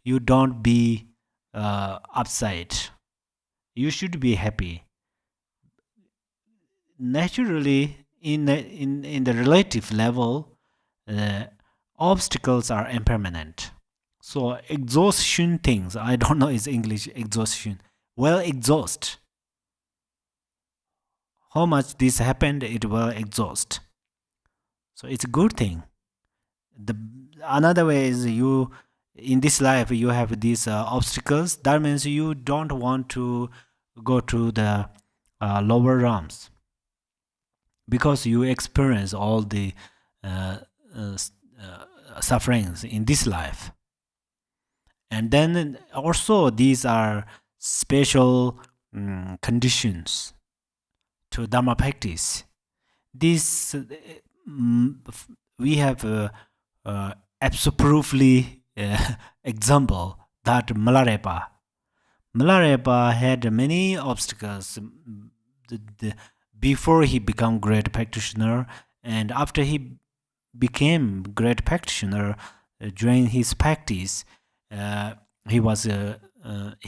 [SPEAKER 2] you don't be upset. You should be happy. Naturally, in the relative level, obstacles are impermanent. So exhaustion things, I don't know is English exhaustion. Well, exhaust. How much this happened, it will exhaust. So it's a good thing. The another way is you in this life you have these obstacles. That means you don't want to go to the lower realms, because you experience all the uh, uh, sufferings in this life. And then also these are special conditions to Dharma practice. This we have absolutely example that Milarepa had many obstacles before he became great practitioner, and after he became great practitioner during his practice, he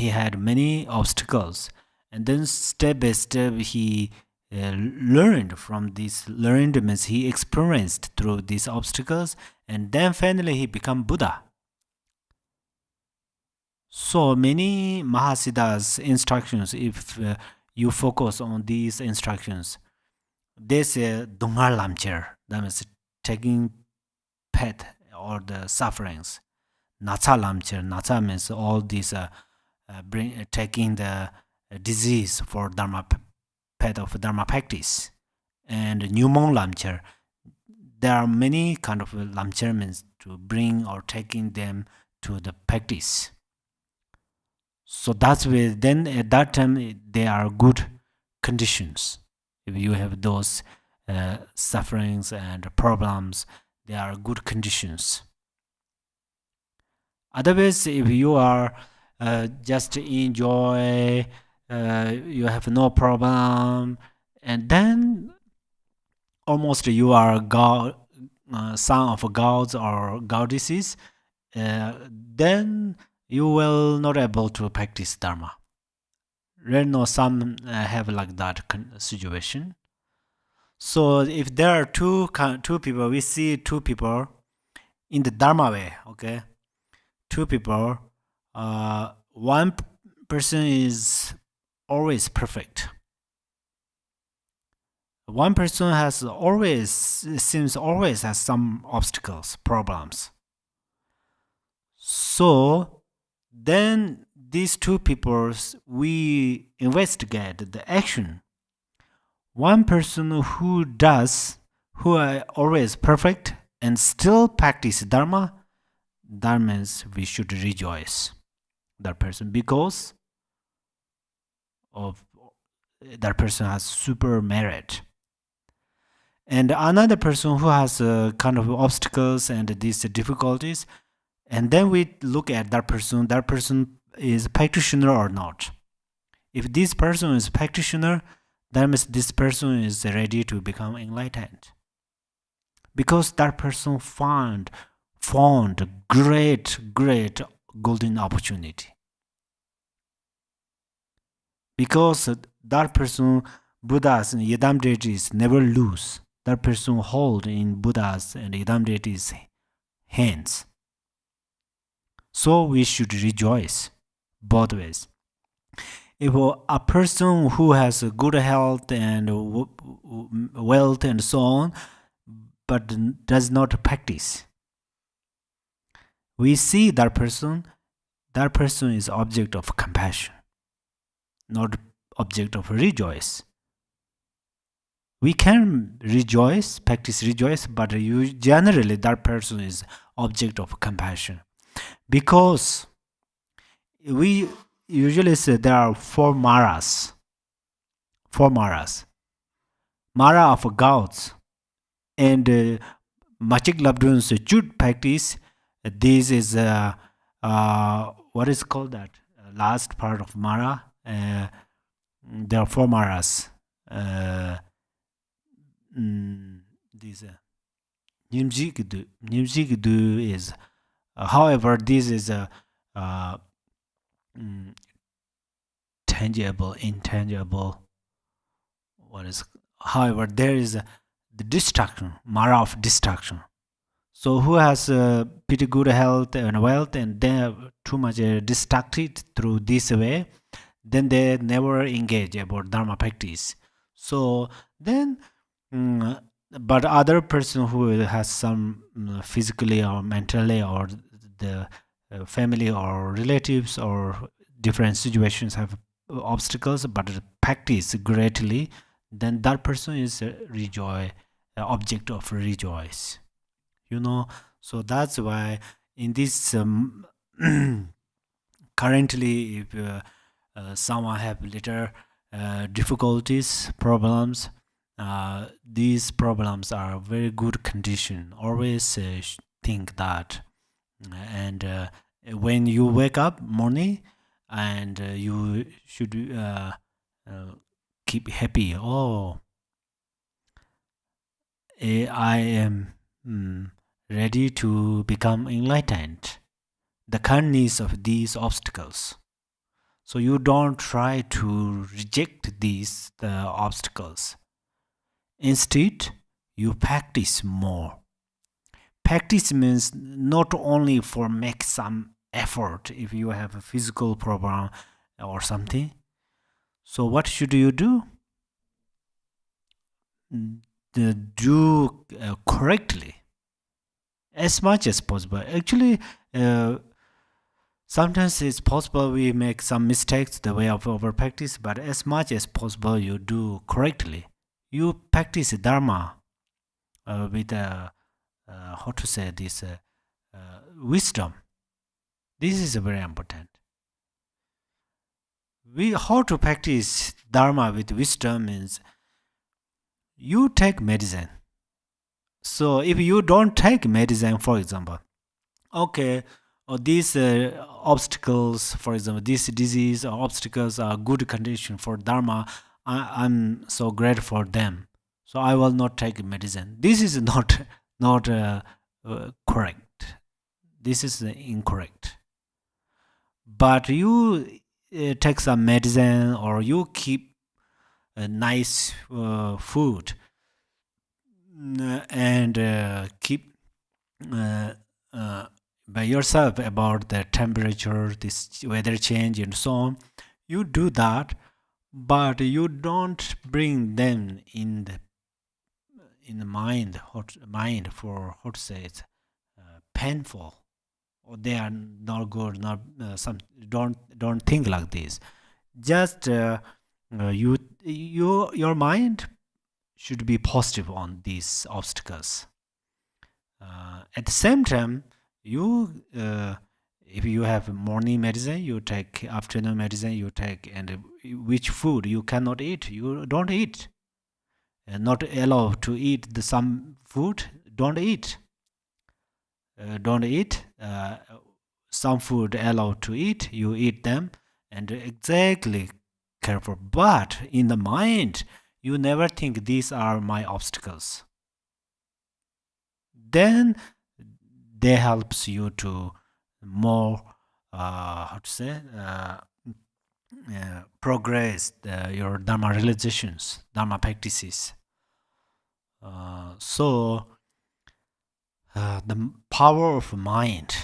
[SPEAKER 2] had many obstacles, and then step by step he learned from this. Learned means he experienced through these obstacles, and then finally he became Buddha. So many Mahasiddha's instructions, if you focus on these instructions, they say Dungar Lamcher, that means taking path or the sufferings. Natsa Lamcher, Natsa means all these taking the disease for Dharma path of Dharma practice. And Nyumong Lamcher, there are many kind of Lamcher means to bring or taking them to the practice. So that's where then at that time they are good conditions. If you have those sufferings and problems, they are good conditions. Otherwise, if you are just enjoy, you have no problem, and then almost you are God, son of gods or goddesses, then you will not able to practice Dharma. Some have like that situation. So if there are two people, we see two people in the Dharma way, okay? Two people, one person is always perfect. One person seems always has some obstacles, problems. So then these two people, we investigate the action. One person who are always perfect and still practice Dharma, that means we should rejoice that person, because of that person has super merit. And another person who has kind of obstacles and these difficulties, and then we look at that person is practitioner or not. If this person is practitioner, that means this person is ready to become enlightened, because that person found great golden opportunity. Because that person, Buddhas and Yidam deities never lose. That person hold in Buddhas and Yidam deities' hands. So we should rejoice both ways. If a person who has good health and wealth and so on, but does not practice, we see that person is object of compassion, not object of rejoice. We can practice rejoice, but generally that person is object of compassion. Because we usually say there are four maras. Mara of gods. And Machik Labdun's should practice. This is what is called that? Last part of Mara. There are four Maras. These Nimjigdu is, however, this is a tangible, intangible. However, there is the destruction, Mara of destruction. So who has pretty good health and wealth, and they are too much distracted through this way, then they never engage about Dharma practice. So then, but other person who has some physically or mentally, or the family or relatives or different situations have obstacles, but practice greatly, then that person is object of rejoice. So that's why in this currently, if someone have little difficulties, problems, these problems are very good condition. Always think that, and when you wake up morning, and you should keep happy. I am ready to become enlightened, the kindness of these obstacles. So you don't try to reject these obstacles. Instead, you practice more. Practice means not only for make some effort if you have a physical problem or something. So what should you do? Do correctly as much as possible. Actually, sometimes it's possible we make some mistakes the way of our practice, but as much as possible you do correctly. You practice Dharma with how to say this wisdom. This is very important. How to practice Dharma with wisdom means you take medicine. So if you don't take medicine, for example, okay, or these obstacles, for example, this disease or obstacles are good condition for Dharma, I'm so grateful for them. So I will not take medicine. This is not correct. This is incorrect. But you take some medicine or you keep a nice food and keep by yourself about the temperature, this weather change and so on. You do that, but you don't bring them in the mind for how to say it, painful, or they are not good, not some. Don't think like this. Just your mind should be positive on these obstacles. At the same time, you if you have morning medicine, you take afternoon medicine, you take, and which food you cannot eat, you don't eat. Not allowed to eat some food, don't eat. Don't eat. Some food allowed to eat, you eat them, and exactly careful. But in the mind, you never think these are my obstacles. Then they helps you to more how to say progress your Dharma realizations, Dharma practices. So the power of mind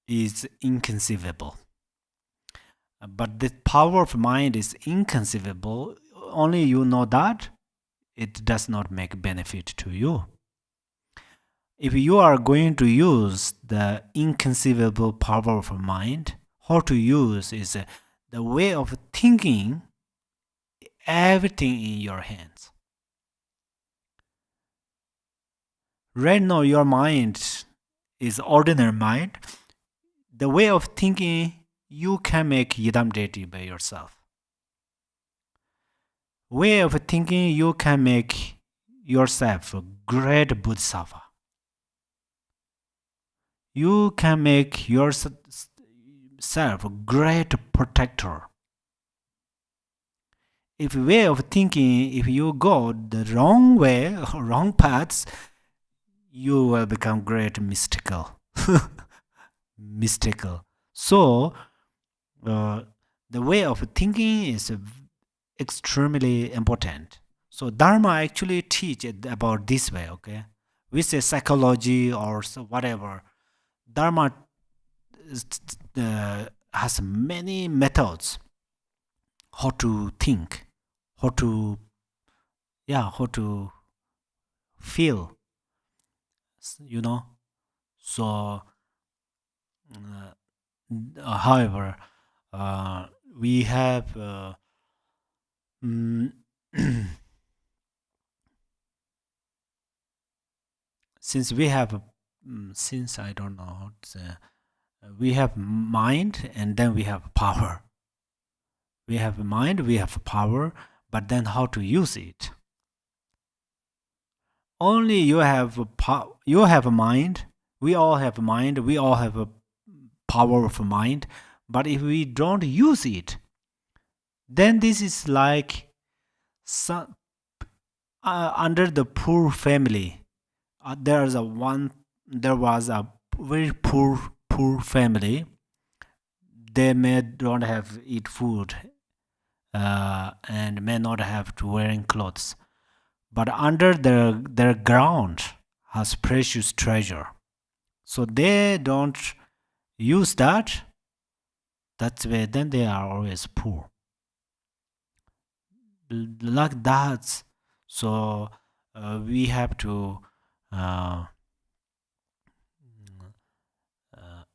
[SPEAKER 2] is inconceivable. But the power of mind is inconceivable. Only you know that it does not make benefit to you. If you are going to use the inconceivable power of mind, how to use is the way of thinking everything in your hands. Right now, your mind is ordinary mind. The way of thinking, you can make Yidam deity by yourself. Way of thinking, you can make yourself a great Bodhisattva. You can make yourself a great protector. If way of thinking, if you go the wrong way, wrong paths, you will become great mystical. Mystical. So, the way of thinking is extremely important. So, Dharma actually teach about this way, okay? We say psychology or whatever. Dharma has many methods how to think, how to feel, you know. So however, we have since we have since I don't know how to say, we have mind and then we have power. We have mind, we have power, but then how to use it? Only you have a mind. We all have a mind. We all have a power of a mind. But if we don't use it, then this is like under the poor family, there was a very poor family. They may don't have eat food and may not have to wearing clothes, but under their ground has precious treasure, so they don't use that. That's why then they are always poor, like that. So we have to uh,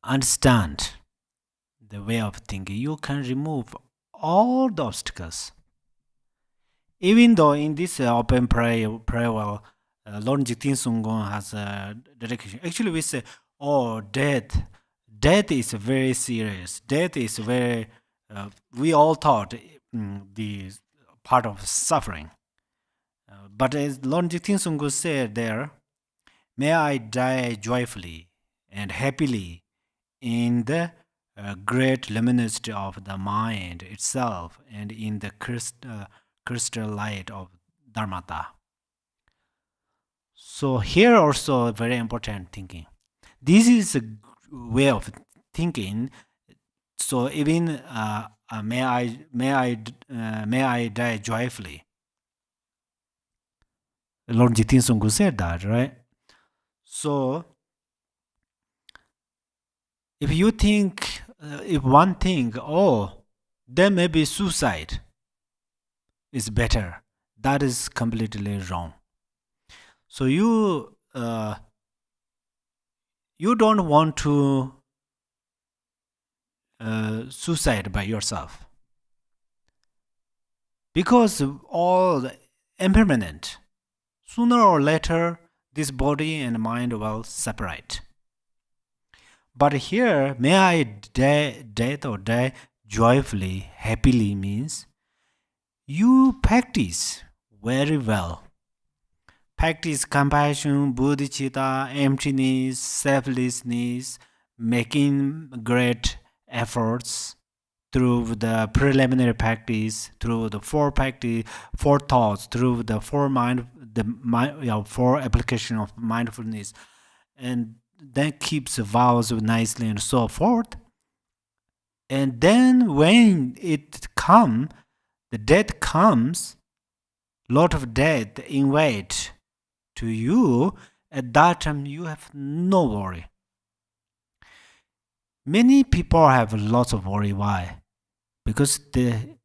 [SPEAKER 2] understand the way of thinking. You can remove all the obstacles. Even though in this open prayer well, Lord Jigten Sunggon has a dedication. Actually, we say, oh, death is very serious. Death is very, we all thought the part of suffering. But as Lord Jigten Sunggon said there, may I die joyfully and happily in the great luminosity of the mind itself and in the crystal light of Dharmata. So here also very important thinking. This is a way of thinking. So even may I die joyfully. Lord Jigten Sunggu said that, right? So if you think, if one think, oh, there may be suicide is better, that is completely wrong. So you don't want to suicide by yourself, because all impermanent. Sooner or later, this body and mind will separate. But here, may I die joyfully, happily means you practice very well. Practice compassion, bodhicitta, emptiness, selflessness, making great efforts through the preliminary practice, through the four thoughts, through the four application of mindfulness, and then keeps vows nicely and so forth. And then when the death comes, lot of death invade to you. At that time, you have no worry. Many people have lots of worry. Why? Because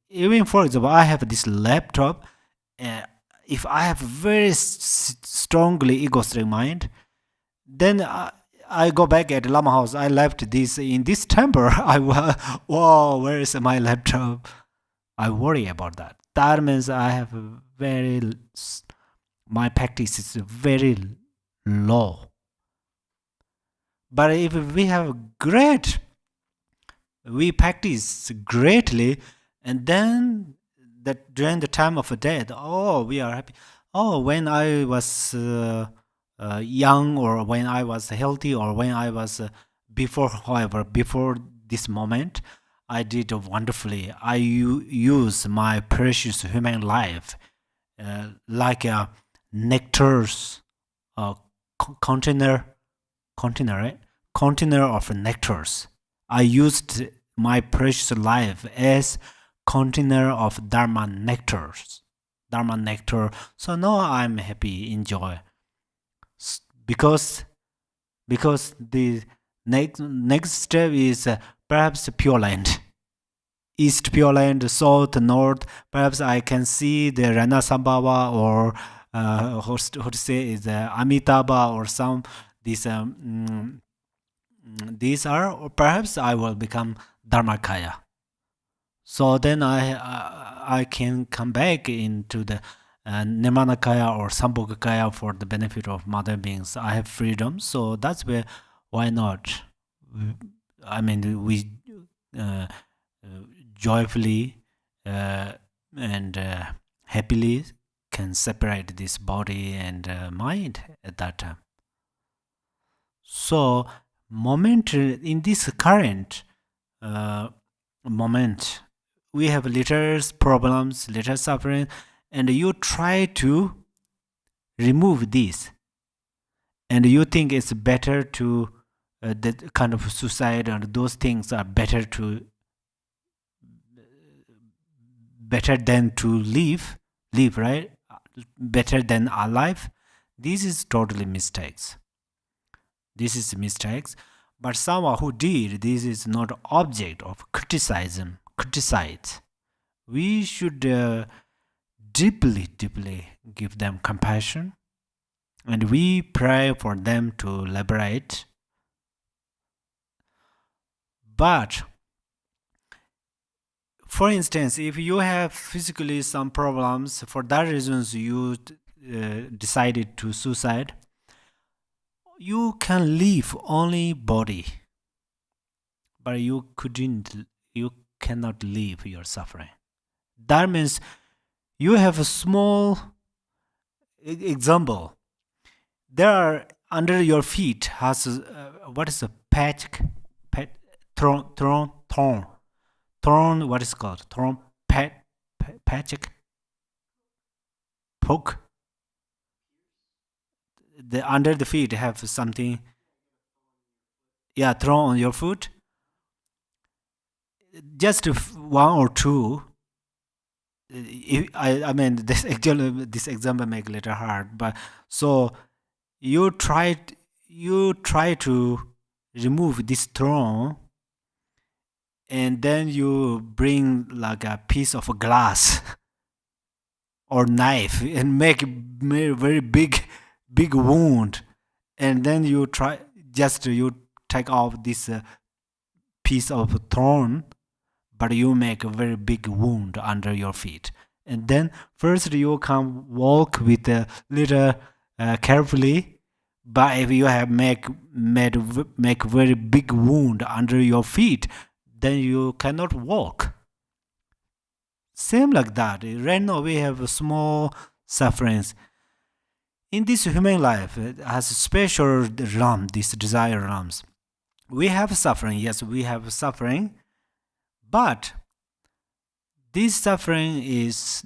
[SPEAKER 2] even for example, I have this laptop. If I have very strongly egoistic mind, then I go back at Lama house. I left this in this temple. Wow, where is my laptop? I worry about that. That means I have my practice is very low. But if we practice greatly, and then that during the time of death, oh, we are happy. Oh, when I was young, or when I was healthy, or when I was before this moment, I did wonderfully. I use my precious human life like a nectar's container, right? Container of nectars. I used my precious life as container of Dharma nectar. So now I'm happy, enjoy. Because the next step is perhaps Pure Land. East Pure Land, South, North. Perhaps I can see the Ranasambhava, or how to say is Amitabha, or some these are, or perhaps I will become Dharmakaya. So then I can come back into the Nirmanakaya or Sambhogakaya for the benefit of mother beings. I have freedom, so that's where, why not? I mean, we joyfully and happily can separate this body and mind at that time. So in this current moment, we have little problems, little suffering, and you try to remove this. and you think it's better to that kind of suicide and those things are better than to live, right? Better than alive. This is totally mistakes. This is mistakes. But someone who did this is not object of criticism. Criticize. We should deeply give them compassion, and we pray for them to liberate. But for instance, if you have physically some problems, for that reasons you decided to suicide, you can leave only body, but you cannot leave your suffering. That means you have a small example. There are under your feet has what is a patch, thorn, what is it called? Thorn, patch, poke. The under the feet have something. Yeah, thrown on your foot. Just one or two. I mean this example make little hard, but so you try to remove this thorn, and then you bring like a piece of glass or knife and make very big wound, and then you try you take off this piece of thorn, but you make a very big wound under your feet, and then first you can walk with a little carefully. But if you have make very big wound under your feet, then you cannot walk. Same like that. Right now we have small sufferings. In this human life, it has a special realm, these desire realms. We have suffering, yes, we have suffering, but this suffering is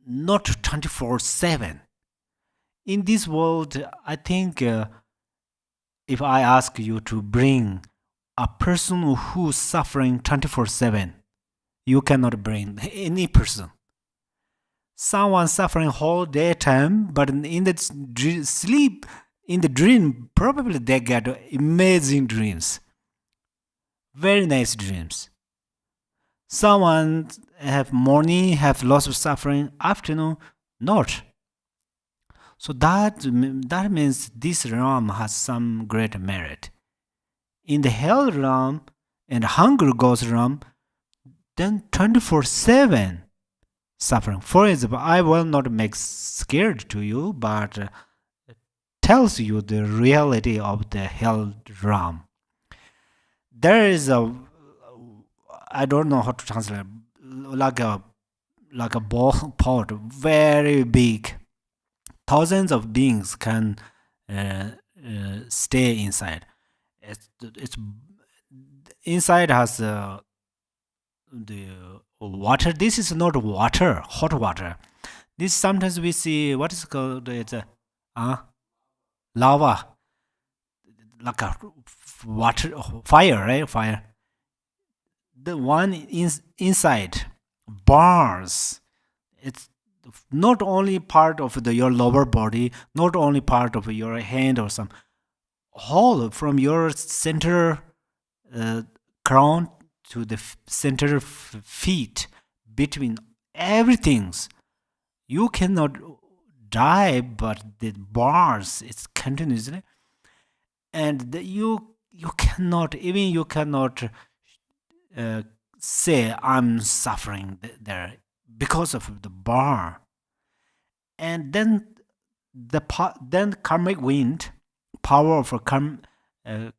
[SPEAKER 2] not 24/7. In this world, I think if I ask you to bring a person who's suffering 24/7, you cannot bring any person. Someone suffering whole daytime, but in the sleep, in the dream, probably they get amazing dreams, very nice dreams. Someone have morning, have lots of suffering, afternoon, not. So that means this realm has some great merit. In the hell realm and hunger ghost realm, then 24/7 suffering. For example, I will not make scared to you, but tells you the reality of the hell realm. There is I don't know how to translate, like a ball pot, very big. Thousands of beings can stay inside. It's inside has the water. This is not water, hot water. This sometimes we see what is called, it's lava, like a water, fire, right? Fire. The one inside burns. It's not only part of your lower body, not only part of your hand or some, whole from your center crown to the center feet, between everything's. You cannot die, but the bars it's continuously, and you cannot say I'm suffering there because of the bar. And then then karmic wind, power of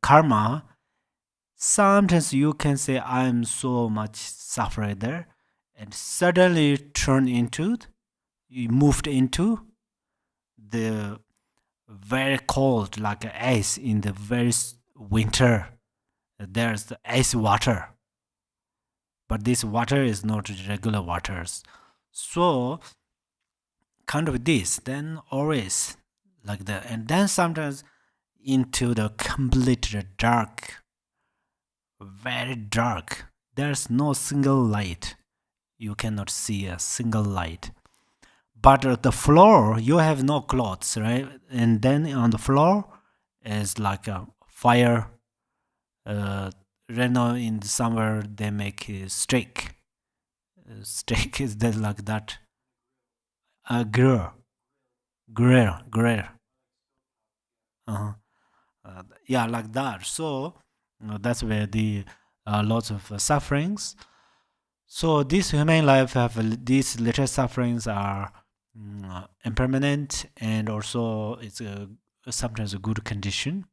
[SPEAKER 2] karma. Sometimes you can say I'm so much suffering there, and suddenly you moved into the very cold, like ice in the very winter. There's the ice water, but this water is not regular waters. So kind of this, then always like that. And then sometimes into the complete dark, very dark. There's no single light. You cannot see a single light. But the floor, you have no clothes, right? And then on the floor is like a fire. Right now in summer they make a steak. Steak is that like that. A grill. Uh-huh. Yeah, like that. So that's where the lots of sufferings. So this human life have these little sufferings are impermanent, and also it's sometimes a good condition.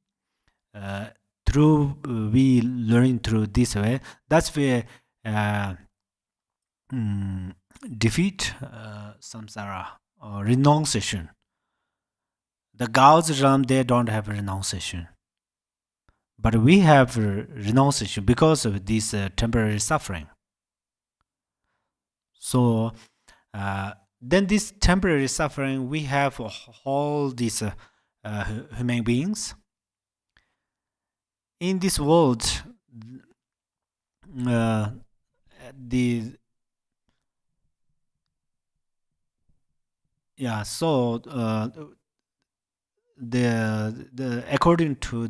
[SPEAKER 2] Through we learn through this way. That's where defeat samsara or renunciation. The gods realm, they don't have renunciation, but we have renunciation because of this temporary suffering. So then this temporary suffering, we have all these human beings in this world. The yeah, so the according to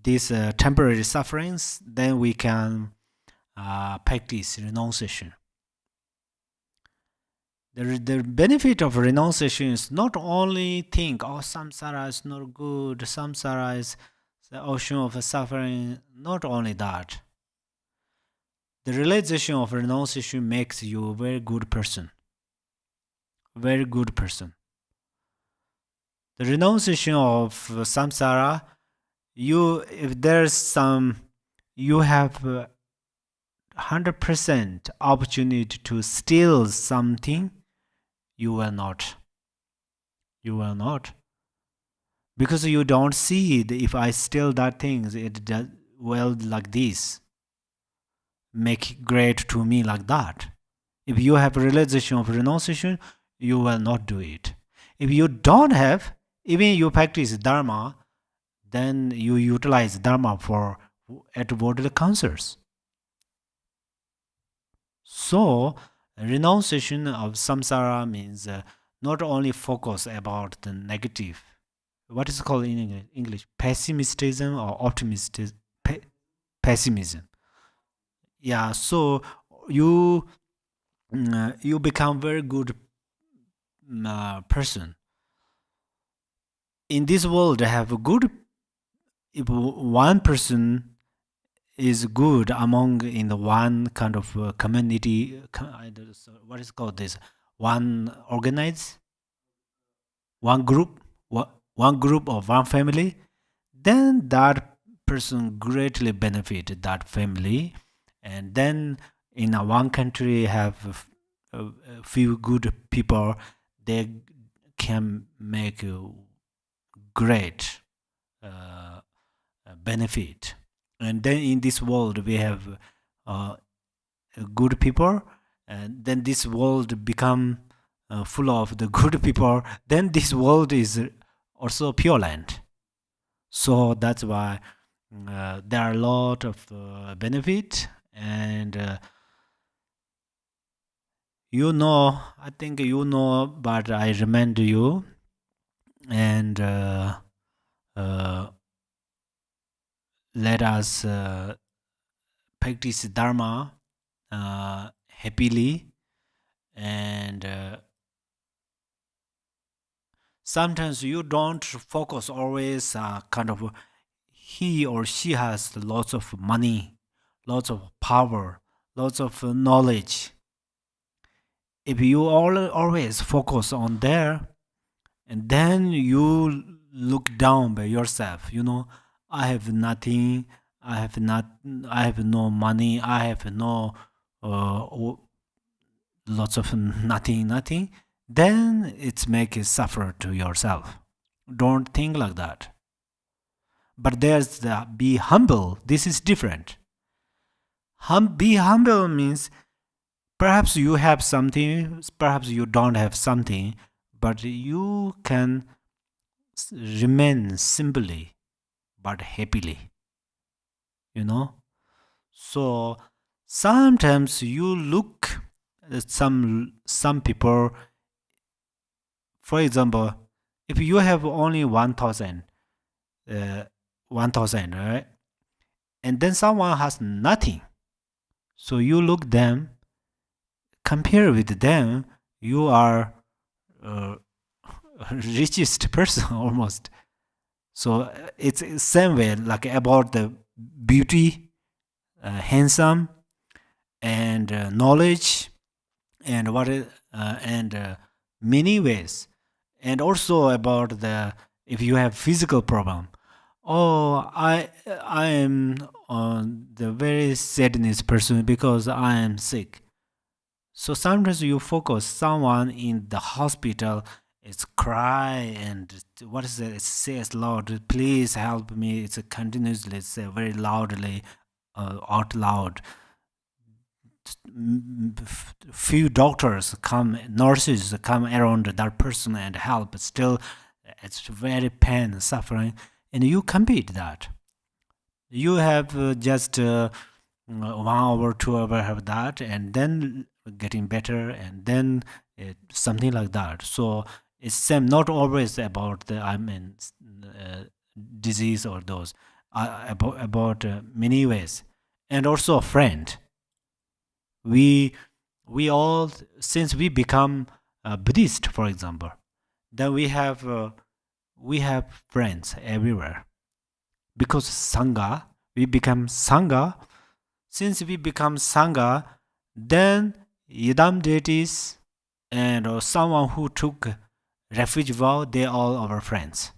[SPEAKER 2] these temporary sufferings, then we can practice renunciation. The benefit of renunciation is not only think, oh, samsara is not good, samsara is the ocean of suffering. Not only that, the realization of renunciation makes you a very good person. Very good person. The renunciation of samsara, if there's some, you have 100% opportunity to steal something, you will not. You will not. Because you don't see it. If I steal that thing, it does well like this. Make great to me like that. If you have realization of renunciation, you will not do it. If you don't have, even you practice dharma, then you utilize dharma for at worldly concerts. So renunciation of samsara means not only focus about the negative. What is it called in English? Pessimism or optimism? Pessimism. Yeah. So you become very good person. In this world, have a good. If one person is good among in the one kind of community, what is called this? One organized, one group, one group or one family, then that person greatly benefit that family, and then in a one country have a few good people, they can make a great benefit. And then in this world we have good people, and then this world become full of the good people, then this world is also pure land. So that's why there are a lot of benefit. And I think you know, but I remind you. And let us practice dharma happily. And sometimes you don't focus always kind of he or she has lots of money, lots of power, lots of knowledge. If you always focus on there, and then you look down by yourself, I have nothing, I have no money, I have no lots of nothing, then it's make you suffer to yourself. Don't think like that. But there's the be humble. This is different. Be humble means perhaps you have something, perhaps you don't have something, but you can remain simply but happily. So sometimes you look some people, for example, if you have only 1000, 1000, right? And then someone has nothing. So you look them, compare with them, you are richest person almost. So it's same way like about the beauty, handsome, and knowledge, and many ways, and also about the if you have physical problem. Oh, I am the very sadness person because I am sick. So sometimes you focus someone in the hospital is cry and what is it? It says Lord, please help me. It's a continuously, it's very loudly, out loud. Few doctors come, nurses come around that person and help. But still, it's very pain, suffering, and you compete that. You have just 1 hour, 2 hour have that, and then getting better, and then something like that. So it's same, not always about the disease or those, about many ways, and also a friend. We all, since we become Buddhist, for example, then we have friends everywhere because sangha. We become sangha. Since we become sangha, then yidam deities and someone who took refuge vow, they all our friends.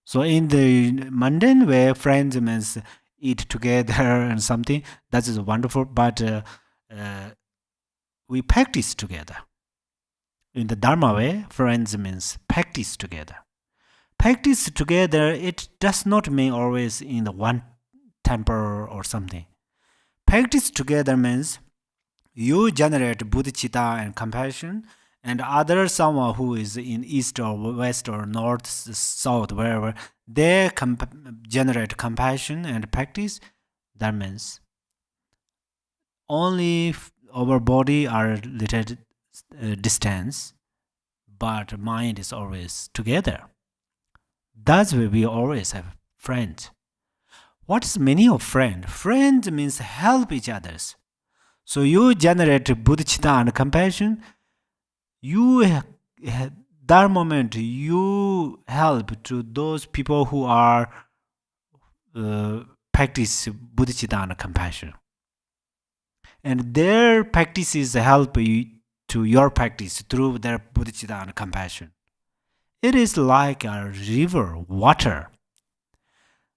[SPEAKER 2] So in the mundane way, friends means eat together and something. That is wonderful, but we practice together. In the Dharma way, friends means practice together. Practice together, it does not mean always in the one temple or something. Practice together means you generate bodhicitta and compassion, and other someone who is in east or west or north, south, wherever, they generate compassion and practice. That means only our body are little distance, but mind is always together. That's why we always have friends. What is meaning of friend? Friend means help each others. So you generate bodhicitta and compassion. That moment you help to those people who are practice bodhicitta and compassion, and their practices help you to your practice through their bodhicitta and compassion. It is like a river, water.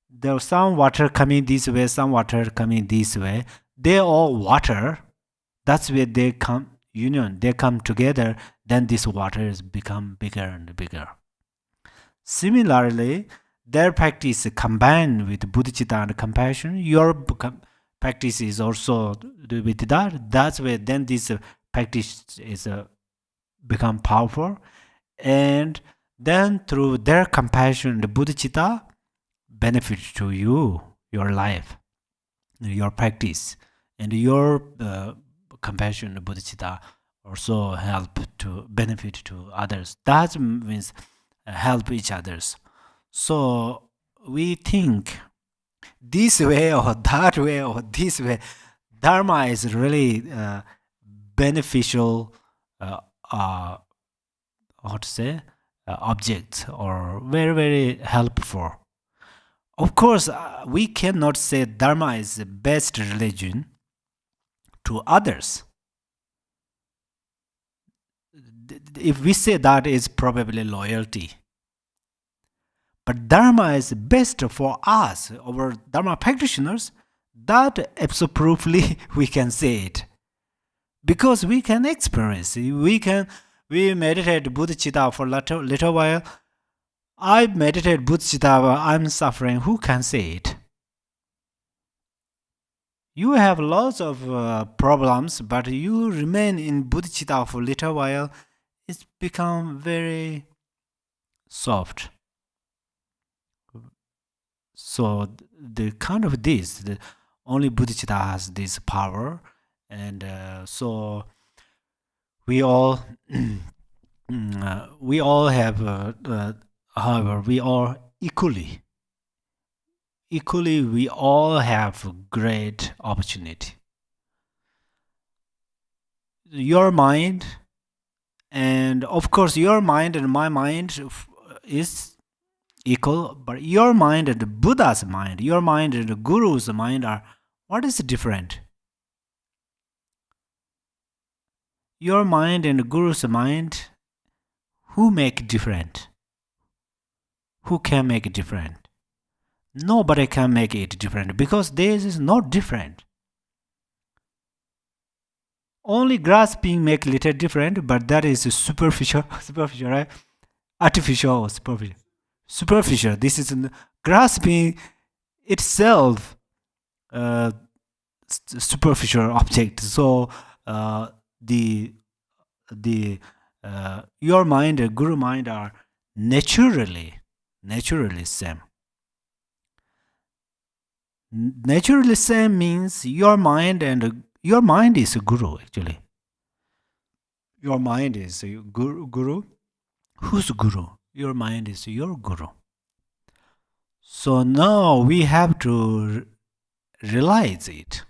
[SPEAKER 2] There's some water coming this way, some water coming this way. They all water. That's where they come union. They come together. Then this water is become bigger and bigger. Similarly, their practice combined with bodhicitta and compassion. Your practice is also with that. That's where then this practice is become powerful, and then through their compassion, the bodhicitta benefit to you, your life, your practice, and your compassion, bodhicitta also help to benefit to others. That means help each others. So we think this way or that way or this way. Dharma is really beneficial, how to say, object, or very, very helpful. Of course, we cannot say Dharma is the best religion to others. If we say that, is probably loyalty. But Dharma is best for us, our Dharma practitioners. That absolutely we can say it, because we can experience. We meditate bodhicitta for little while. I meditate bodhicitta. I'm suffering. Who can say it? You have lots of problems, but you remain in bodhicitta for little while. It's become very soft. So the kind of this, only bodhicitta has this power, and so we all we all have, however, we all equally we all have great opportunity. Your mind, and of course your mind and my mind is equal, but your mind and the Buddha's mind, your mind and the Guru's mind are, what is different? Your mind and the Guru's mind, who make different? Who can make it different? Nobody can make it different, because this is not different. Only grasping make little different, but that is superficial, right? Artificial or superficial. Superficial. This is grasping itself, superficial object. So the your mind and Guru mind are naturally same. Naturally same means your mind is a Guru, actually. Your mind is a Guru. Who's Guru? Your mind is your Guru. So now we have to realize it.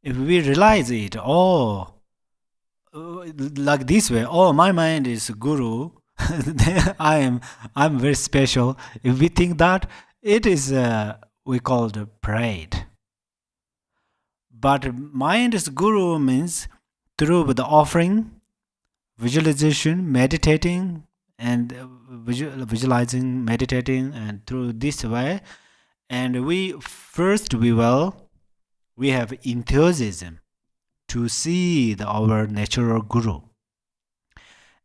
[SPEAKER 2] If we realize it, like this way, my mind is Guru, then I'm very special. If we think that, it is we call the pride. But mind is Guru means through the offering, visualization, meditating, and visualizing, meditating, and through this way, and we have enthusiasm to see our natural Guru.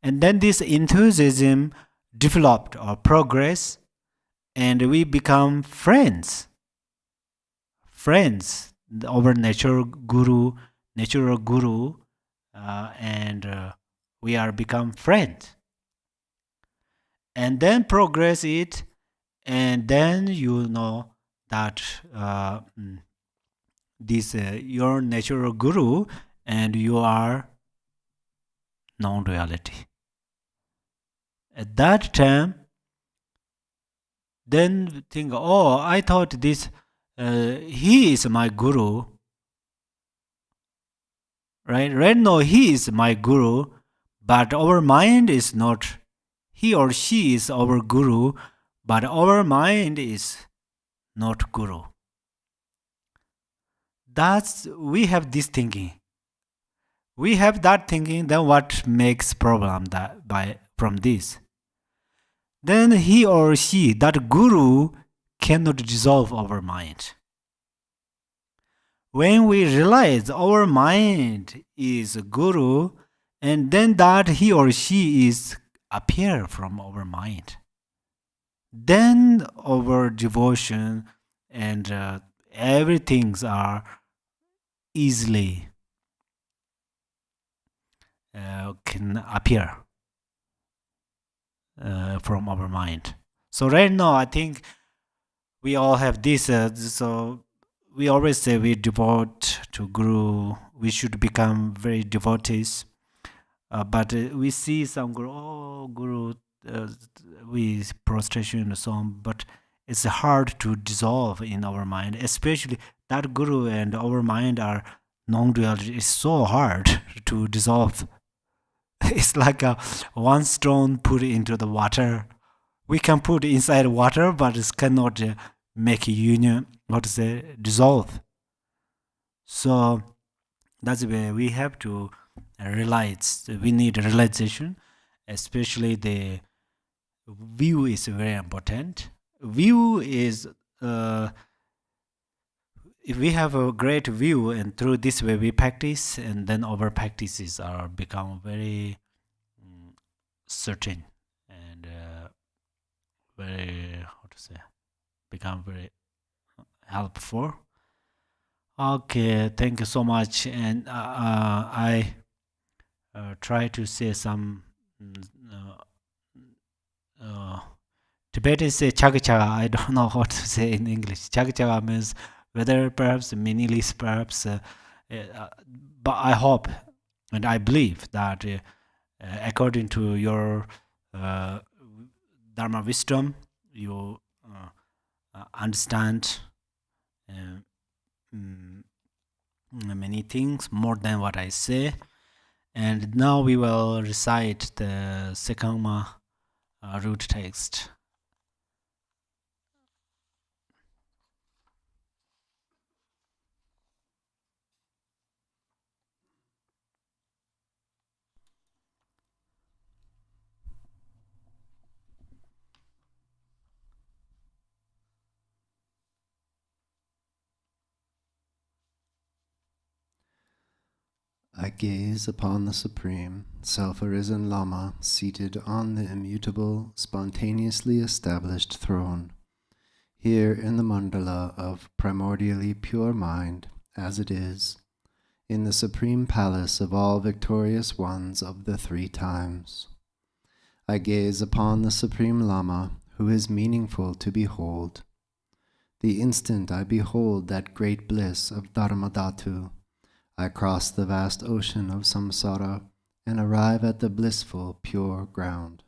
[SPEAKER 2] And then this enthusiasm developed or progress, and we become friends. Our natural Guru, and we are become friends. And then progress it, and then you know that this your natural Guru and you are non-duality. At that time, then think, I thought this he is my Guru, right now he is my Guru, but our mind is not. He or she is our Guru, but our mind is not Guru. We have this thinking. We have that thinking. Then what makes problem from this? Then he or she, that Guru, cannot dissolve our mind. When we realize our mind is Guru, and then that he or she is appear from our mind, then our devotion and everything are easily can appear from our mind. So right now, I think we all have this. So we always say we devote to Guru. We should become very devotees. But we see some Guru, with prostration and so on. But it's hard to dissolve in our mind, especially that Guru and our mind are non-dual. It's so hard to dissolve. It's like one stone put into the water. We can put inside water, but it cannot make union, dissolve. So that's where we have to realize. We need realization, especially the view is very important. View is, if we have a great view, and through this way we practice, and then our practices are become very certain and very become very helpful. Okay, thank you so much. And I try to say some Tibetan say chaga chaga. I don't know what to say in English. Chaga chaga means whether perhaps meaningless, perhaps, but I hope and I believe that according to your Dharma wisdom, you understand many things more than what I say. And now we will recite the Serkhangma root text.
[SPEAKER 1] I gaze upon the Supreme, self-arisen Lama seated on the immutable, spontaneously established throne, here in the Mandala of primordially pure mind, as it is, in the supreme palace of all victorious ones of the three times. I gaze upon the Supreme Lama, who is meaningful to behold. The instant I behold that great bliss of Dharmadhatu, I cross the vast ocean of samsara and arrive at the blissful, pure ground.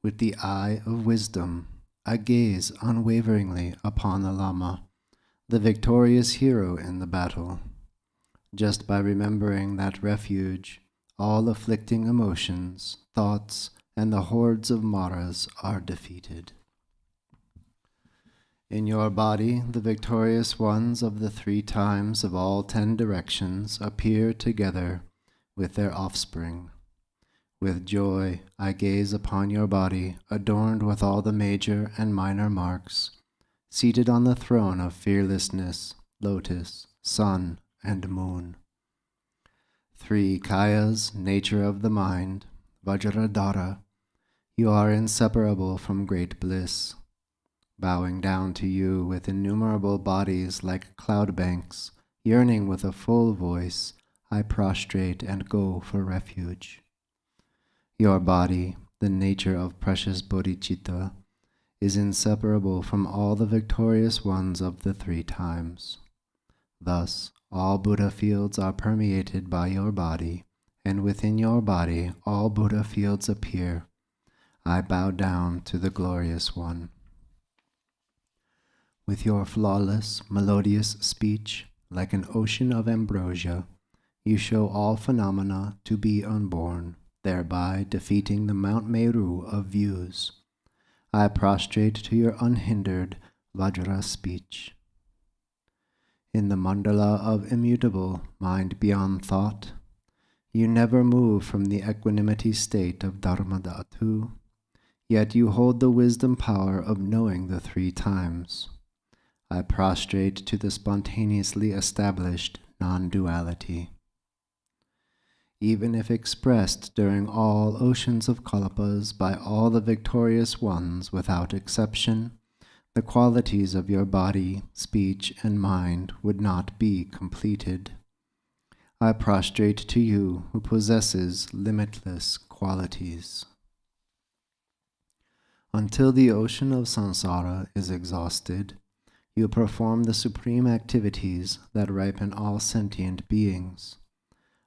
[SPEAKER 1] With the eye of wisdom, I gaze unwaveringly upon the Lama, the victorious hero in the battle. Just by remembering that refuge, all afflicting emotions, thoughts, and the hordes of Maras are defeated. In your body, the victorious ones of the three times of all 10 directions appear together with their offspring. With joy, I gaze upon your body, adorned with all the major and minor marks, seated on the throne of fearlessness, lotus, sun, and moon. 3 kayas, nature of the mind, Vajradhara, you are inseparable from great bliss. Bowing down to you with innumerable bodies like cloud banks, yearning with a full voice, I prostrate and go for refuge. Your body, the nature of precious bodhicitta, is inseparable from all the victorious ones of the three times. Thus, all Buddha fields are permeated by your body, and within your body all Buddha fields appear. I bow down to the glorious one. With your flawless, melodious speech, like an ocean of ambrosia, you show all phenomena to be unborn, thereby defeating the Mount Meru of views. I prostrate to your unhindered Vajra speech. In the mandala of immutable mind beyond thought, you never move from the equanimity state of Dharmadhatu, yet you hold the wisdom power of knowing the three times. I prostrate to the spontaneously established non-duality. Even if expressed during all oceans of kalpas by all the victorious ones without exception, the qualities of your body, speech, and mind would not be completed. I prostrate to you who possesses limitless qualities. Until the ocean of samsara is exhausted, you perform the supreme activities that ripen all sentient beings.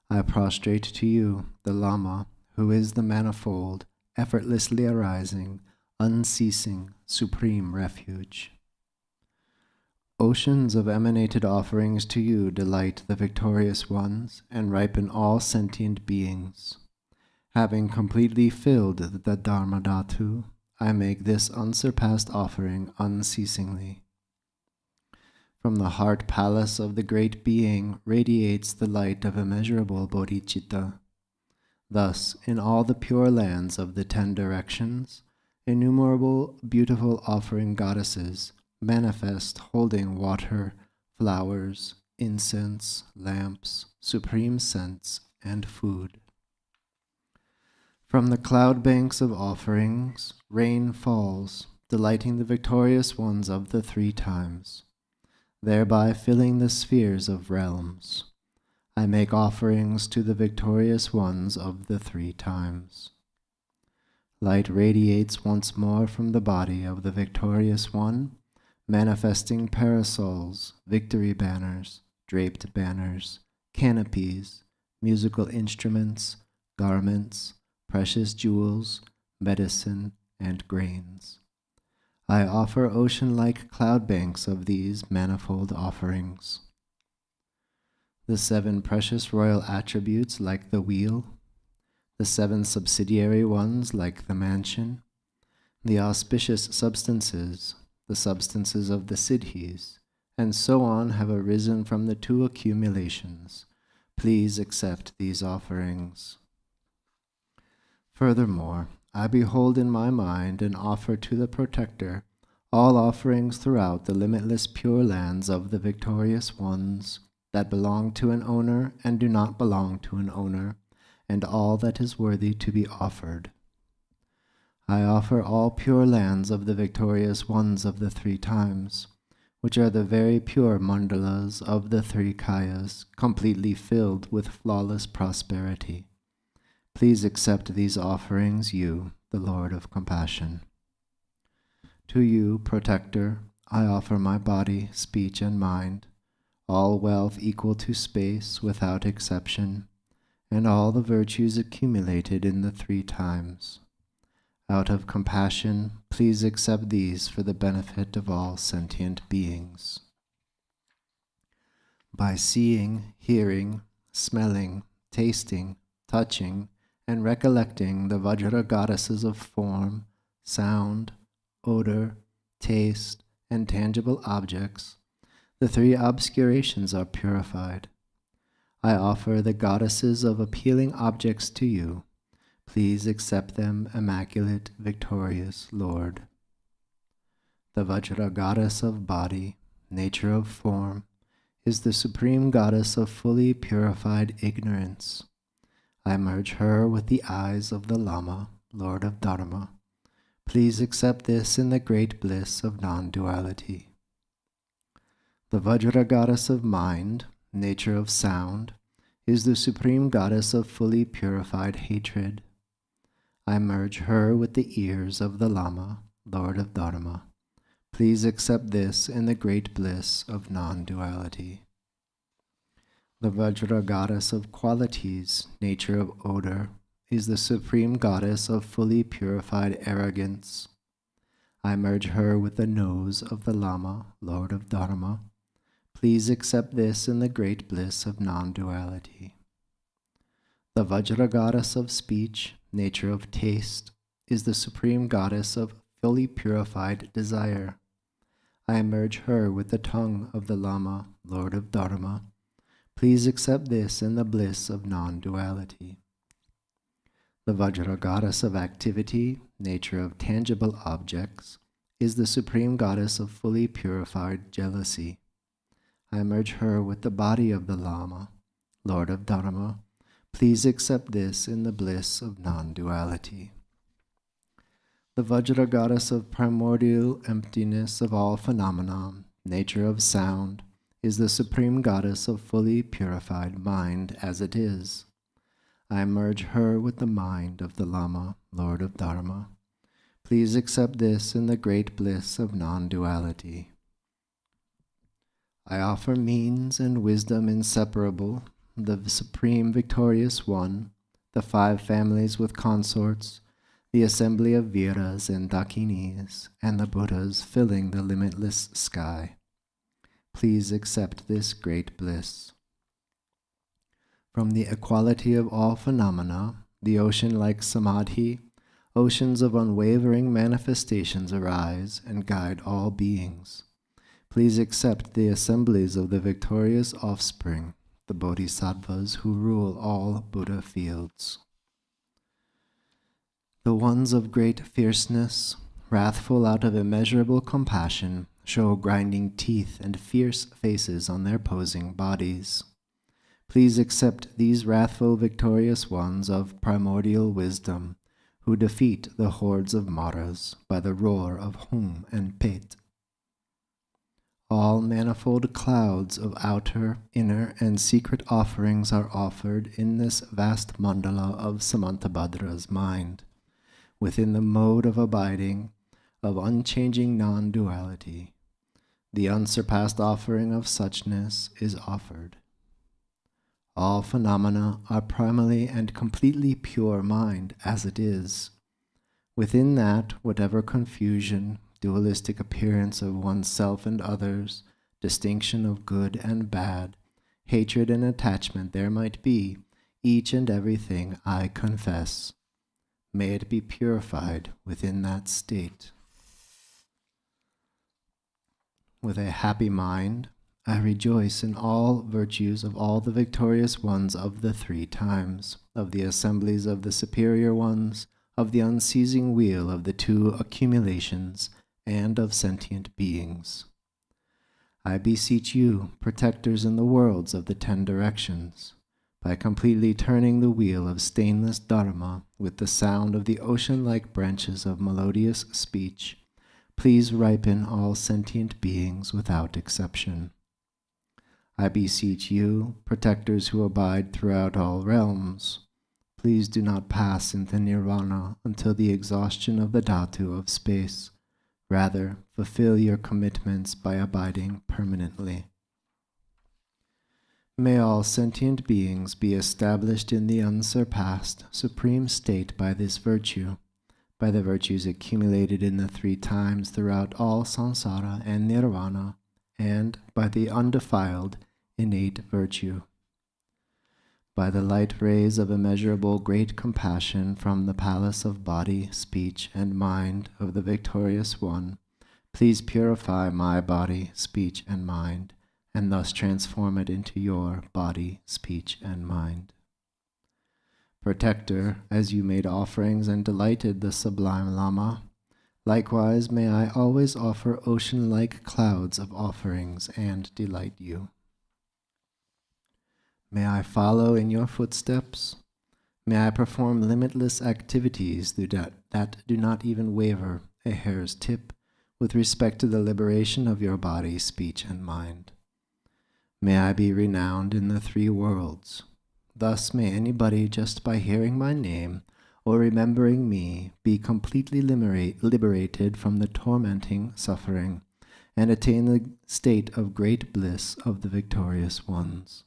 [SPEAKER 1] I prostrate to you, the Lama, who is the manifold, effortlessly arising, unceasing, supreme refuge. Oceans of emanated offerings to you delight the victorious ones and ripen all sentient beings. Having completely filled the Dharmadhatu, I make this unsurpassed offering unceasingly. From the heart palace of the great being radiates the light of immeasurable bodhicitta. Thus, in all the pure lands of the 10 directions, innumerable beautiful offering goddesses manifest holding water, flowers, incense, lamps, supreme scents, and food. From the cloud banks of offerings, rain falls, delighting the victorious ones of the three times, thereby filling the spheres of realms. I make offerings to the victorious ones of the three times. Light radiates once more from the body of the victorious one, manifesting parasols, victory banners, draped banners, canopies, musical instruments, garments, precious jewels, medicine, and grains. I offer ocean-like cloud banks of these manifold offerings. The 7 precious royal attributes like the wheel, the 7 subsidiary ones like the mansion, the auspicious substances, the substances of the siddhis, and so on have arisen from the 2 accumulations. Please accept these offerings. Furthermore, I behold in my mind and offer to the Protector all offerings throughout the limitless pure lands of the victorious ones that belong to an owner and do not belong to an owner, and all that is worthy to be offered. I offer all pure lands of the victorious ones of the 3 times, which are the very pure mandalas of the 3 kayas, completely filled with flawless prosperity. Please accept these offerings, you, the Lord of Compassion. To you, Protector, I offer my body, speech, and mind, all wealth equal to space without exception, and all the virtues accumulated in the 3 times. Out of compassion, please accept these for the benefit of all sentient beings. By seeing, hearing, smelling, tasting, touching, and recollecting the Vajra goddesses of form, sound, odor, taste, and tangible objects, the 3 obscurations are purified. I offer the goddesses of appealing objects to you. Please accept them, immaculate, victorious Lord. The Vajra goddess of body, nature of form, is the supreme goddess of fully purified ignorance. I merge her with the eyes of the Lama, Lord of Dharma. Please accept this in the great bliss of non-duality. The Vajra goddess of mind, nature of sound, is the supreme goddess of fully purified hatred. I merge her with the ears of the Lama, Lord of Dharma. Please accept this in the great bliss of non-duality. The Vajra goddess of qualities, nature of odor, is the supreme goddess of fully purified arrogance. I merge her with the nose of the Lama, Lord of Dharma. Please accept this in the great bliss of non-duality. The Vajra goddess of speech, nature of taste, is the supreme goddess of fully purified desire. I merge her with the tongue of the Lama, Lord of Dharma. Please accept this in the bliss of non-duality. The Vajra goddess of activity, nature of tangible objects, is the supreme goddess of fully purified jealousy. I merge her with the body of the Lama, Lord of Dharma. Please accept this in the bliss of non-duality. The Vajra goddess of primordial emptiness of all phenomena, nature of sound, is the supreme goddess of fully purified mind as it is. I merge her with the mind of the Lama, Lord of Dharma. Please accept this in the great bliss of non-duality. I offer means and wisdom inseparable, the supreme victorious one, the 5 families with consorts, the assembly of Viras and Dakinis, and the Buddhas filling the limitless sky. Please accept this great bliss. From the equality of all phenomena, the ocean-like samadhi, oceans of unwavering manifestations arise and guide all beings. Please accept the assemblies of the victorious offspring, the bodhisattvas who rule all Buddha fields. The ones of great fierceness, wrathful out of immeasurable compassion, show grinding teeth and fierce faces on their posing bodies. Please accept these wrathful victorious ones of primordial wisdom, who defeat the hordes of Maras by the roar of Hum and Pet. All manifold clouds of outer, inner, and secret offerings are offered in this vast mandala of Samantabhadra's mind. within the mode of abiding, of unchanging non-duality. The unsurpassed offering of suchness is offered. All phenomena are primally and completely pure mind as it is. Within that, whatever confusion, dualistic appearance of oneself and others, distinction of good and bad, hatred and attachment there might be, each and everything I confess. May it be purified within that state. With a happy mind, I rejoice in all virtues of all the victorious ones of the three times, of the assemblies of the superior ones, of the unceasing wheel of the two accumulations, and of sentient beings. I beseech you, protectors in the worlds of the 10 directions, by completely turning the wheel of stainless Dharma with the sound of the ocean-like branches of melodious speech, please ripen all sentient beings without exception. I beseech you, protectors who abide throughout all realms, please do not pass into nirvana until the exhaustion of the dhatu of space. Rather, fulfill your commitments by abiding permanently. May all sentient beings be established in the unsurpassed, supreme state by this virtue, by the virtues accumulated in the 3 times throughout all samsara and nirvana, and by the undefiled, innate virtue. By the light rays of immeasurable great compassion from the palace of body, speech, and mind of the victorious one, please purify my body, speech, and mind, and thus transform it into your body, speech, and mind. Protector, as you made offerings and delighted the sublime Lama, likewise may I always offer ocean-like clouds of offerings and delight you. May I follow in your footsteps. May I perform limitless activities that do not even waver a hair's tip with respect to the liberation of your body, speech, and mind. May I be renowned in the 3 worlds. Thus may anybody just by hearing my name or remembering me be completely liberated from the tormenting suffering and attain the state of great bliss of the victorious ones.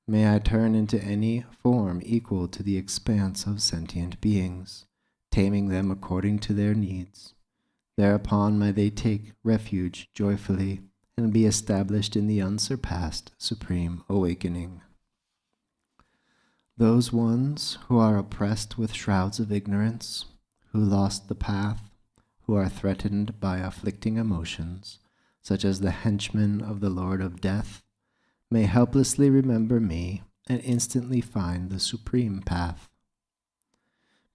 [SPEAKER 1] May I turn into any form equal to the expanse of sentient beings, taming them according to their needs. Thereupon may they take refuge joyfully and be established in the unsurpassed supreme awakening. Those ones who are oppressed with shrouds of ignorance, who lost the path, who are threatened by afflicting emotions, such as the henchmen of the Lord of Death, may helplessly remember me and instantly find the supreme path.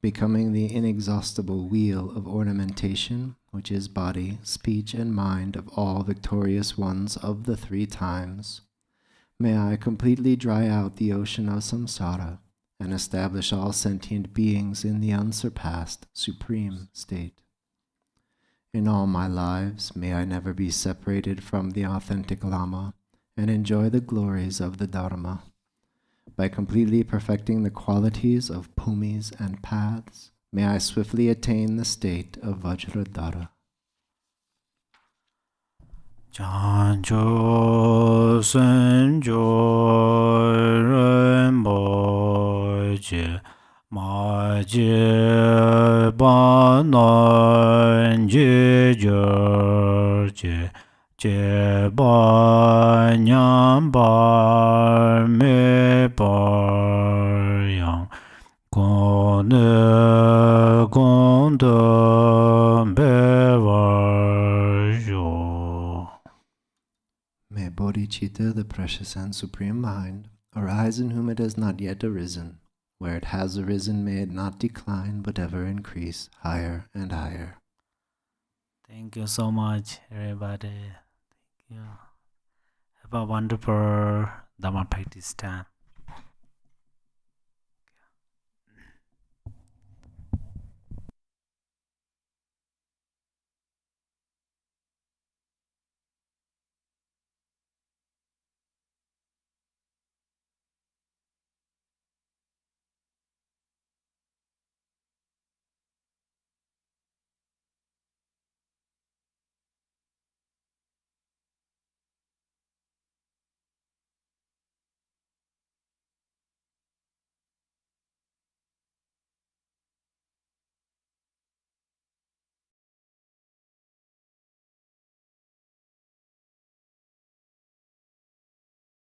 [SPEAKER 1] Becoming the inexhaustible wheel of ornamentation, which is body, speech, and mind of all victorious ones of the 3 times, may I completely dry out the ocean of samsara and establish all sentient beings in the unsurpassed supreme state. In all my lives, may I never be separated from the authentic Lama and enjoy the glories of the Dharma. By completely perfecting the qualities of bhumis and paths, may I swiftly attain the state of Vajradhara.
[SPEAKER 2] Chancho senjo remboje maje banan jeje je ba nyam bar me bar yang kone konde bevar jo.
[SPEAKER 1] May Bodhicitta, the precious and supreme mind, arise in whom it has not yet arisen. Where it has arisen, may it not decline, but ever increase higher and higher.
[SPEAKER 2] Thank you so much, everybody. Thank you. Have a wonderful Dharma practice time.